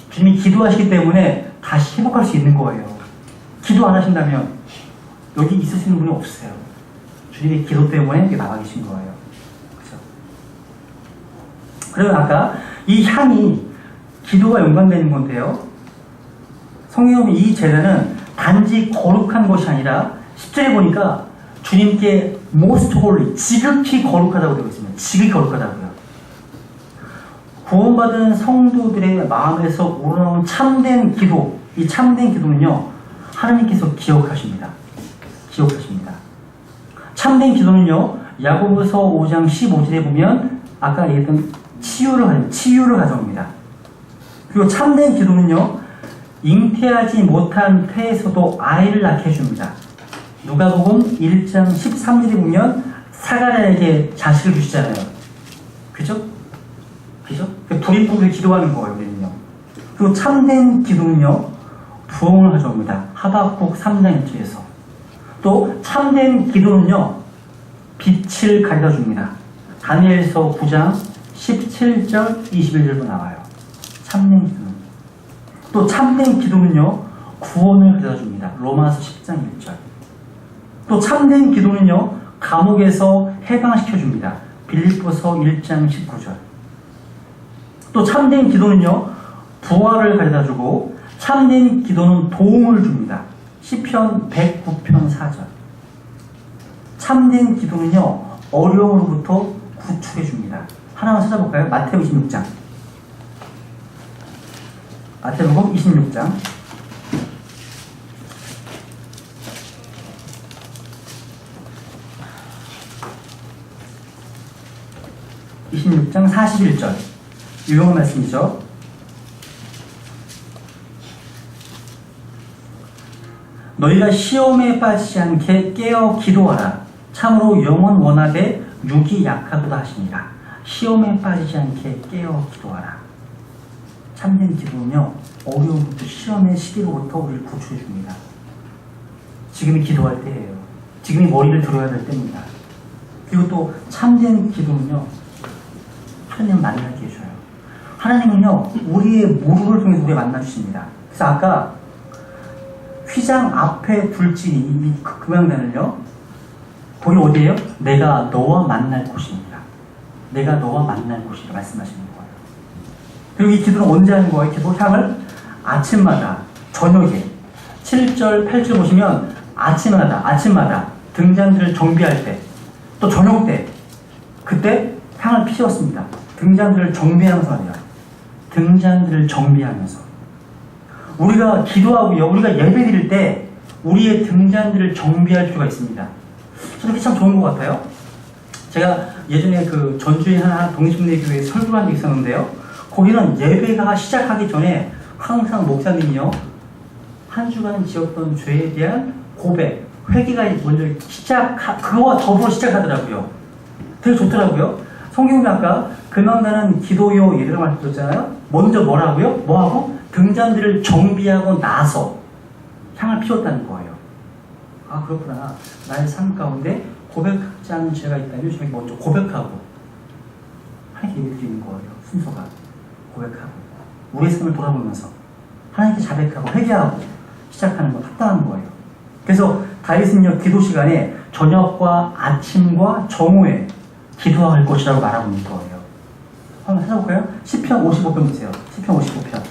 주님이 기도하시기 때문에 다시 회복할 수 있는 거예요. 기도 안 하신다면 여기 있으시는 분이 없어요. 주님의 기도 때문에 여기 나와 계신 거예요. 그렇죠? 그러면 아까 이 향이 기도와 연관되는 건데요. 성경에 이 제단은 단지 거룩한 것이 아니라 10절에 보니까 주님께 most holy, 지극히 거룩하다고 되어 있습니다. 지극히 거룩하다고요. 구원받은 성도들의 마음에서 우러나온 참된 기도, 이 참된 기도는요, 하나님께서 기억하십니다. 기억하십니다. 참된 기도는요, 야고보서 5장 15절에 보면 아까 얘기했던 치유를 가져옵니다. 그리고 참된 기도는요, 잉태하지 못한 태에서도 아이를 낳게 해줍니다. 누가복음 1장 13절에 보면 사가랴에게 자식을 주시잖아요. 그죠? 그죠? 불이 뿜겨 기도하는 거예요, 우리는요. 그리고 참된 기도는요, 부흥을 가져옵니다. 하박국 3장 1절에서. 또 참된 기도는요, 빛을 가져다 줍니다. 다니엘서 9장 17절 21절도 나와요. 참된 기도는. 또 참된 기도는요, 구원을 가져다 줍니다. 로마서 10장 1절. 또 참된 기도는요, 감옥에서 해방시켜 줍니다. 빌립보서 1장 19절. 또 참된 기도는요, 부활을 가져다 주고 참된 기도는 도움을 줍니다. 시편 109편 4절. 참된 기도는요, 어려움으로부터 구출해 줍니다. 하나만 찾아볼까요? 마태복음 26장. 마태복음 26장. 26장 41절. 유용한 말씀이죠. 너희가 시험에 빠지지 않게 깨어 기도하라. 참으로 영은 원하되 육이 약하도다 하시니라. 시험에 빠지지 않게 깨어 기도하라. 참된 기도는요, 어려움부터 시험의 시기로부터 우리를 구출해 줍니다. 지금이 기도할 때예요. 지금이 머리를 들어야 될 때입니다. 그리고 또 참된 기도는요, 하나님을 만나게 해줘요. 하나님은요, 우리의 무릎을 통해서 우리를 만나주십니다. 그래서 아까 휘장 앞에 불진이 이 금양단을요, 거기 어디예요? 내가 너와 만날 곳입니다. 내가 너와 만날 곳이라 말씀하시는 거예요. 그리고 이 기도는 언제 하는 거예요? 기도 향을 아침마다, 저녁에 7절, 8절 보시면 아침마다 등잔들을 정비할 때, 또 저녁 때, 그때 향을 피웠습니다. 등잔들을 정비하면서 말이야. 등잔들을 정비하면서. 우리가 기도하고요, 우리가 예배 드릴 때 우리의 등잔들을 정비할 필요가 있습니다. 저는 참 좋은 것 같아요. 제가 예전에 그 전주에 하나 독립신대교회에 설교를 한 적이 있었는데요. 거기는 예배가 시작하기 전에 항상 목사님이요, 한 주간 지었던 죄에 대한 고백, 회개가 먼저 그거와 더불어 시작하더라고요. 되게 좋더라고요. 성경에 아까 금강단은 기도요 예배가 말씀드렸잖아요. 먼저 뭐라고요? 뭐하고? 등잔들을 정비하고 나서 향을 피웠다는 거예요. 아, 그렇구나. 나의 삶 가운데 고백하지 않은 죄가 있다면 저에게 먼저 고백하고 하나님께 예배 드리는 거예요. 순서가 고백하고 우리의 삶을 돌아보면서 하나님께 자백하고 회개하고 시작하는 건 합당한 거예요. 그래서 다윗은요, 기도 시간에 저녁과 아침과 정오에 기도할 것이라고 말하고 있는 거예요. 한번 찾아볼까요? 시편 55편 보세요. 시편 55편.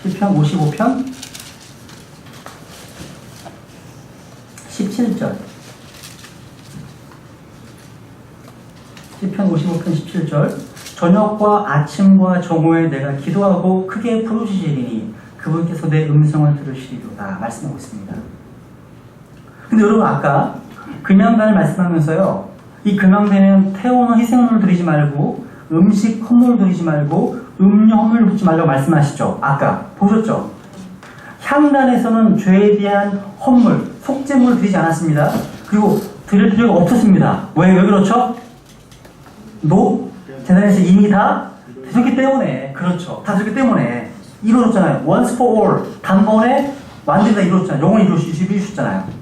시편 55편 17절. 시편 55편 17절. 저녁과 아침과 정오에 내가 기도하고 크게 부르짖으리니 그분께서 내 음성을 들으시리로다 말씀하고 있습니다. 근데 여러분, 아까 금양단을 말씀하면서요, 이 금양단은 태우는 희생물을 드리지 말고 음식 헌물 드리지 말고 음료 헌물 붓지 말라고 말씀하시죠. 아까 보셨죠? 향단에서는 죄에 대한 헌물, 속죄물을 드리지 않았습니다. 그리고 드릴 필요가 없었습니다. 왜 그렇죠? 재단에서 이미 다 드렸기 때문에. 그렇죠. 다 드렸기 때문에 이루어졌잖아요. once for all, 단번에 완전히 다 이루어졌잖아요. 영원히 이루어졌잖아요.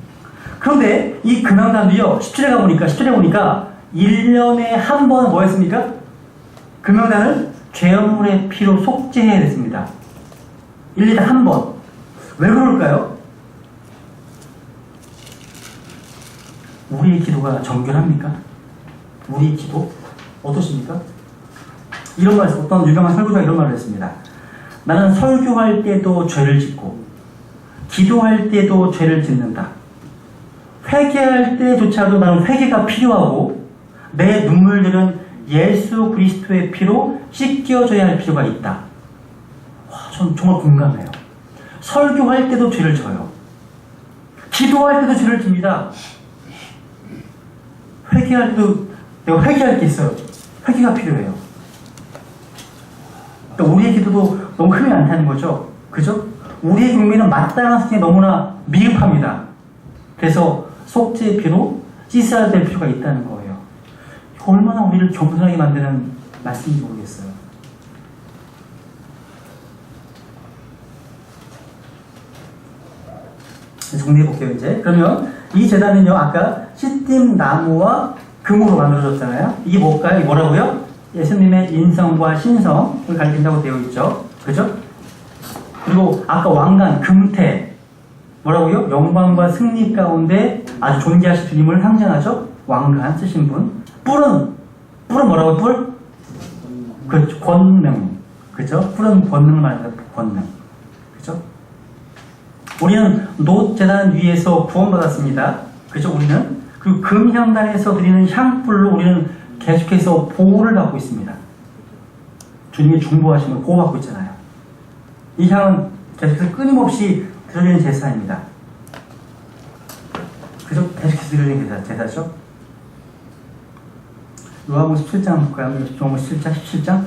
그런데 이 금양단도요, 17에 보니까 1년에 한 번은 뭐 했습니까? 금양단은 죄업물의 피로 속죄해야 됐습니다. 1년에 한 번. 왜 그럴까요? 우리의 기도가 정결합니까? 우리의 기도? 어떠십니까? 이런 말씀, 어떤 유명한 설교자가 이런 말을 했습니다. 나는 설교할 때도 죄를 짓고, 기도할 때도 죄를 짓는다. 회개할 때조차도 나는 회개가 필요하고, 내 눈물들은 예수 그리스도의 피로 씻겨져야 할 필요가 있다. 와, 전 정말 공감해요. 설교할 때도 죄를 져요. 기도할 때도 죄를 집니다. 회개할 때도 내가 회개할 게 있어요. 회개가 필요해요. 그러니까 우리의 기도도 너무 크면 안 타는 거죠. 그죠? 우리의 경우에는 마땅한 수준이 너무나 미흡합니다. 그래서 속죄의 피로 씻어야 될 필요가 있다는 거예요. 얼마나 우리를 겸손하게 만드는 말씀인지 모르겠어요. 정리해볼게요, 이제. 그러면 이 제단은요, 아까 시딤 나무와 금으로 만들어졌잖아요. 이게 뭘까요? 이게 뭐라고요? 예수님의 인성과 신성을 가리킨다고 되어 있죠. 그죠? 그리고 아까 왕관, 금태. 뭐라고요? 영광과 승리 가운데 아주 존귀하신 주님을 상징하죠? 왕관 쓰신 분. 뿔은 뭐라고요? 뿔? 그렇죠. 권능. 그죠? 뿔은 권능을 말합니다. 권능. 그죠? 우리는 노제단 위에서 구원받았습니다. 그죠? 우리는 그 금향단에서 드리는 향불로 우리는 계속해서 보호를 받고 있습니다. 주님의 중보하심을 보호받고 있잖아요. 이 향은 계속해서 끊임없이 드려지는 제사입니다. 그죠? 계속해서 드려지는 제사죠. 요한복음 17장 볼까요? 요한복음 17장?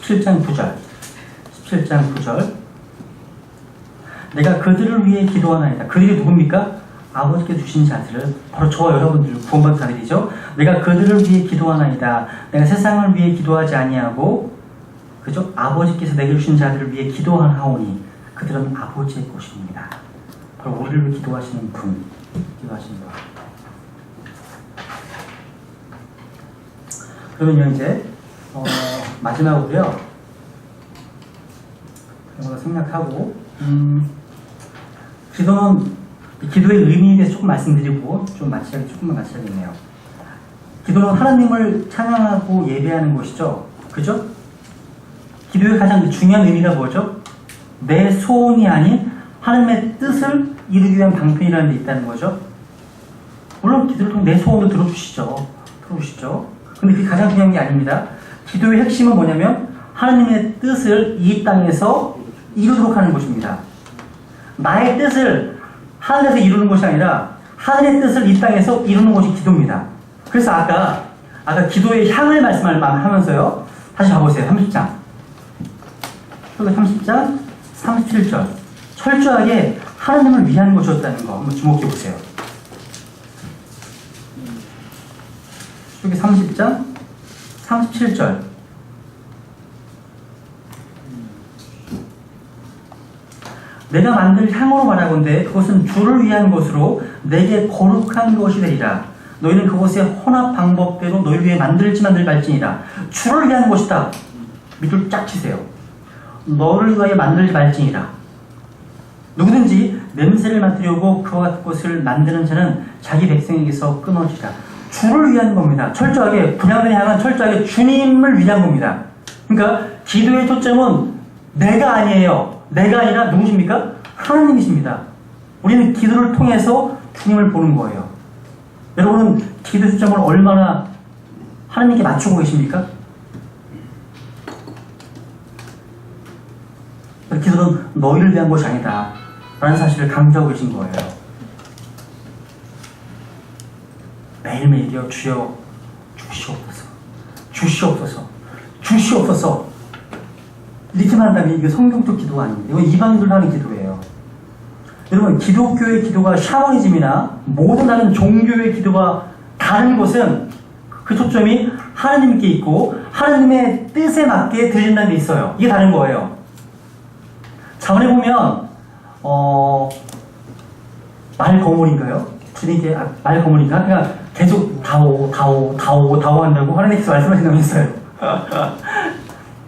(17장 9절) 내가 그들을 위해 기도하나이다. 그들이 누굽니까? 아버지께 주신 자들을, 바로 저와 여러분들 구원받은 자들이죠. 내가 그들을 위해 기도하나이다. 내가 세상을 위해 기도하지 아니하고, 그죠? 아버지께서 내게 주신 자들을 위해 기도하오니 그들은 아버지의 것입니다. 바로 우리를 위해 기도하시는 분, 기도하시는 분. 그러면 이제 마지막으로요, 이런 거 생각하고, 기도의 의미에 대해서 조금 말씀드리고, 조금만 마치겠네요. 기도는 하나님을 찬양하고 예배하는 것이죠. 그죠? 기도의 가장 중요한 의미가 뭐죠? 내 소원이 아닌 하나님의 뜻을 이루기 위한 방편이라는 데 있다는 거죠. 물론 기도를 통해 내 소원도 들어주시죠. 근데 그게 가장 중요한 게 아닙니다. 기도의 핵심은 뭐냐면 하나님의 뜻을 이 땅에서 이루도록 하는 것입니다. 나의 뜻을 하늘에서 이루는 것이 아니라 하늘의 뜻을 이 땅에서 이루는 것이 기도입니다. 그래서 아까 기도의 향을 말씀하면서요, 다시 봐보세요. 30장 37절 철저하게 하나님을 위한 것이었다는 거 한번 주목해 보세요. 여기 30장 37절 내가 만들 향으로 말하건대 그것은 주를 위한 것으로 내게 거룩한 것이 되리라. 너희는 그곳의 혼합 방법대로 너희를 위해 만들지 말지니라. 주를 위한 것이다. 밑줄 쫙 치세요. 너를 위하여 만들지 말지니라. 누구든지 냄새를 맡으려고 그와 같은 것을 만드는 자는 자기 백성에게서 끊어지라. 주를 위한 겁니다. 철저하게 분양을 향한 철저하게 주님을 위한 겁니다. 그러니까 기도의 초점은 내가 아니에요. 내가 아니라 누구십니까? 하나님이십니다. 우리는 기도를 통해서 주님을 보는 거예요. 여러분은 기도 초점을 얼마나 하나님께 맞추고 계십니까? 기도는 너희를 위한 것이 아니다 라는 사실을 강조하고 계신 거예요. 매일매일이요. 주여 주시옵소서, 주시옵소서, 주시옵소서, 이렇게만 한다면 이게 성경적 기도가 아닙니다. 이건 이방인들 하는 기도예요. 여러분, 기독교의 기도가 샤머니즘이나 모든 다른 종교의 기도가 다른 것은 그 초점이 하나님께 있고 하나님의 뜻에 맞게 드린다는 데 있어요. 이게 다른 거예요. 자문해 보면 말 거물인가요? 주님께 말 거물인가? 그냥 계속 다오 한다고 하나님께서 말씀하신다고 했어요.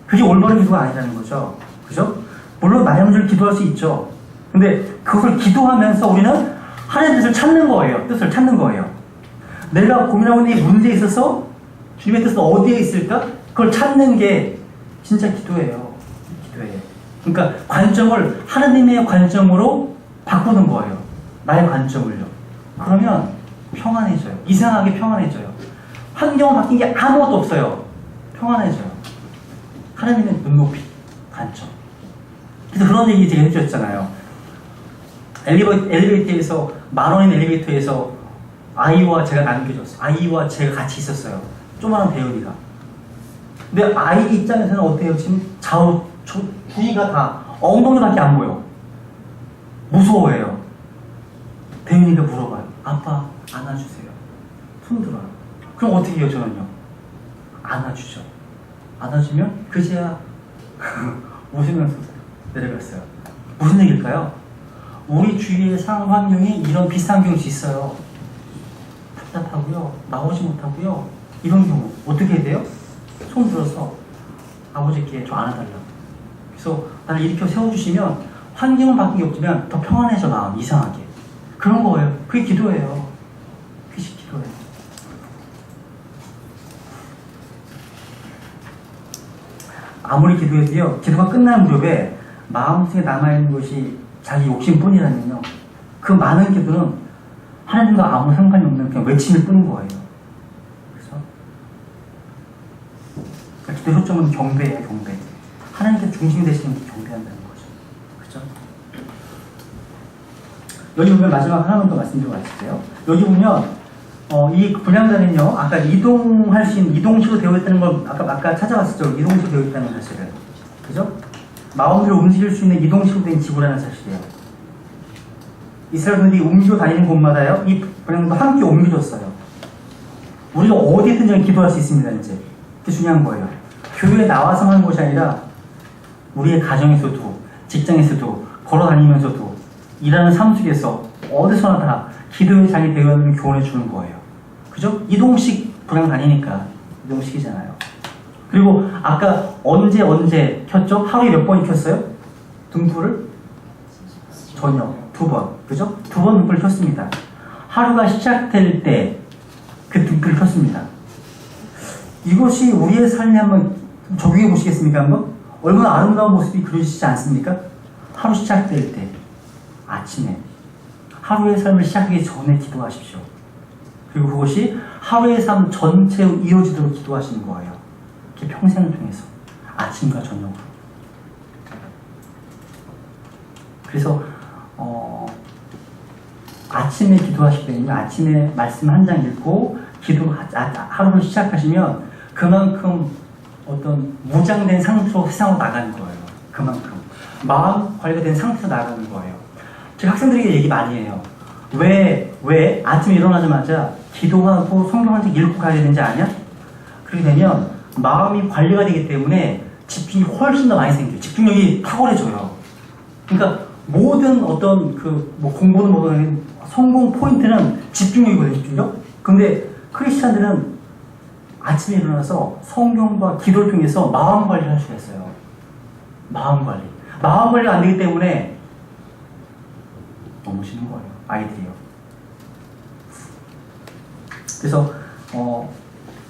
그게 올바른 기도가 아니라는 거죠. 그죠? 물론 나의 문제를 기도할 수 있죠. 근데 그걸 기도하면서 우리는 하나님의 뜻을 찾는 거예요. 뜻을 찾는 거예요. 내가 고민하고 있는 이 문제에 있어서 주님의 뜻은 어디에 있을까? 그걸 찾는 게 진짜 기도예요. 기도예요. 그러니까 관점을 하나님의 관점으로 바꾸는 거예요. 나의 관점을요. 그러면 평안해져요. 이상하게 평안해져요. 환경은 바뀐 게 아무것도 없어요. 평안해져요. 하나님의 눈높이, 관점. 그래서 그런 얘기 제가 해주셨잖아요. 엘리베이터에서, 만원인 엘리베이터에서 아이와 제가 남겨졌어요. 아이와 제가 같이 있었어요. 조그마한 배율이가. 근데 아이 입장에서는 어때요? 지금 주위가 다 엉덩이밖에 안 보여. 무서워해요. 대윤이가 물어봐요. 아빠 안아주세요. 손 들어요. 그럼 어떻게 해요? 저는요? 안아주죠. 안아주면 그제야 웃으면서 내려갔어요. 무슨 얘기일까요? 우리 주위의 상황 환경이 이런 비슷한 경우도 있어요. 답답하고요. 나오지 못하고요. 이런 경우 어떻게 해야 돼요? 손 들어서 아버지께 저 안아달라고. 그래서 나를 일으켜 세워주시면 환경은 바뀐 게 없지만 더 평안해져 마음 이상하게. 그런 거예요. 그게 기도예요. 그게 기도예요. 아무리 기도해도요. 기도가 끝날 무렵에 마음속에 남아있는 것이 자기 욕심뿐이라면요. 그 많은 기도는 하나님과 아무 상관이 없는 그냥 외침일 뿐인 거예요. 그래서 기도 초점은 경배예요. 경배. 하나님께 중심이 되시는 게 경배한다는 거죠. 그렇죠? 여기 보면 마지막 하나만 더 말씀드리고 마칠게요. 여기 보면 이 분향단은요. 아까 이동할 수 있는 이동식으로 되어 있다는 걸 아까 찾아봤었죠. 이동식으로 되어 있다는 사실을. 그죠? 마음으로 움직일 수 있는 이동식으로 된 지구라는 사실이에요. 이스라엘 분들이 옮겨 다니는 곳마다요. 이 분향단도 함께 옮겨줬어요. 우리가 어디든지 기도할 수 있습니다. 이제 그게 중요한 거예요. 교회에 나와서 하는 것이 아니라 우리의 가정에서도 직장에서도 걸어다니면서도 일하는 삶 속에서 어디서나 다 기도의 장이 되어 있는 교훈을 주는 거예요. 그죠? 이동식 분양 다니니까 이동식이잖아요. 그리고 아까 언제 켰죠? 하루에 몇 번 켰어요? 등불을? 저녁 2번. 그죠? 2번 등불을 켰습니다. 하루가 시작될 때 그 등불을 켰습니다. 이것이 우리의 삶에 한번 적용해 보시겠습니까? 한번? 얼마나 아름다운 모습이 그려지지 않습니까? 하루 시작될 때, 아침에 하루의 삶을 시작하기 전에 기도하십시오. 그리고 그것이 하루의 삶 전체로 이어지도록 기도하시는 거예요. 이렇게 평생을 통해서 아침과 저녁으로. 그래서 아침에 기도하실 때는요. 아침에 말씀 한 장 읽고 기도 하루를 시작하시면 그만큼 어떤 무장된 상태로 세상으로 나가는 거예요. 그만큼 마음 관리가 된 상태로 나가는 거예요. 제가 학생들에게 얘기 많이 해요. 왜 아침에 일어나자마자 기도하고 성경 한 책 읽고 가야 되는지 아냐? 그렇게 되면 마음이 관리가 되기 때문에 집중이 훨씬 더 많이 생겨요. 집중력이 탁월해져요. 그러니까 모든 어떤 공부는 뭐든 성공 포인트는 집중력이거든요. 집중력. 근데 크리스찬들은 아침에 일어나서 성경과 기도를 통해서 마음 관리를 할 수가 있어요. 마음 관리. 마음 관리가 안 되기 때문에 너무 싫은 거예요. 아이들이요. 그래서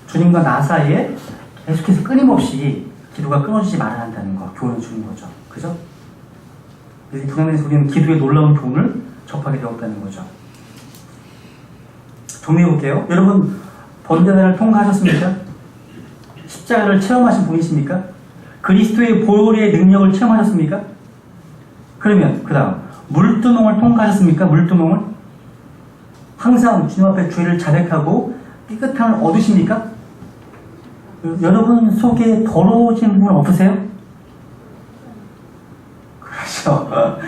주님과 나 사이에 계속해서 끊임없이 기도가 끊어지지 말아야 한다는 거 교훈을 주는 거죠. 그죠? 그래서 분양단에서 우리는 기도의 놀라운 교훈을 접하게 되었다는 거죠. 정리해 볼게요. 여러분, 번제단을 통과하셨습니까? 십자가를 체험하신 분이십니까? 그리스도의 보혈의 능력을 체험하셨습니까? 그러면 그 다음 물두멍을 통과하셨습니까? 물두멍을 항상 주님 앞에 죄를 자백하고 깨끗함을 얻으십니까? 여러분 속에 더러워진 부분 없으세요? 그렇죠.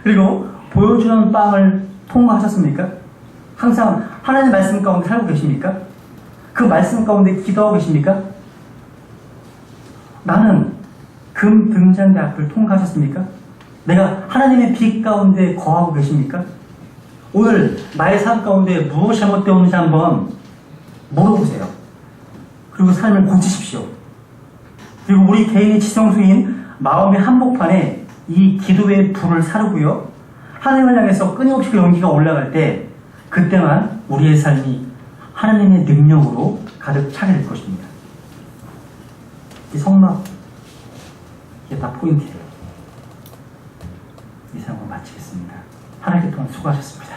그리고 보여주는 빵을 통과하셨습니까? 항상 하나님의 말씀 가운데 살고 계십니까? 그 말씀 가운데 기도하고 계십니까? 나는 금 등잔대 앞을 통과하셨습니까? 내가 하나님의 빛 가운데 거하고 계십니까? 오늘 나의 삶 가운데 무엇이 잘못되었는지 한번 물어보세요. 그리고 삶을 고치십시오. 그리고 우리 개인의 지성수인 마음의 한복판에 이 기도의 불을 사르고요. 하나님을 향해서 끊임없이 그 연기가 올라갈 때 그때만 우리의 삶이 하나님의 능력으로 가득 차게 될 것입니다. 이 성막, 이게 다 포인트예요. 이 상황을 마치겠습니다. 하나님께 동안 수고하셨습니다.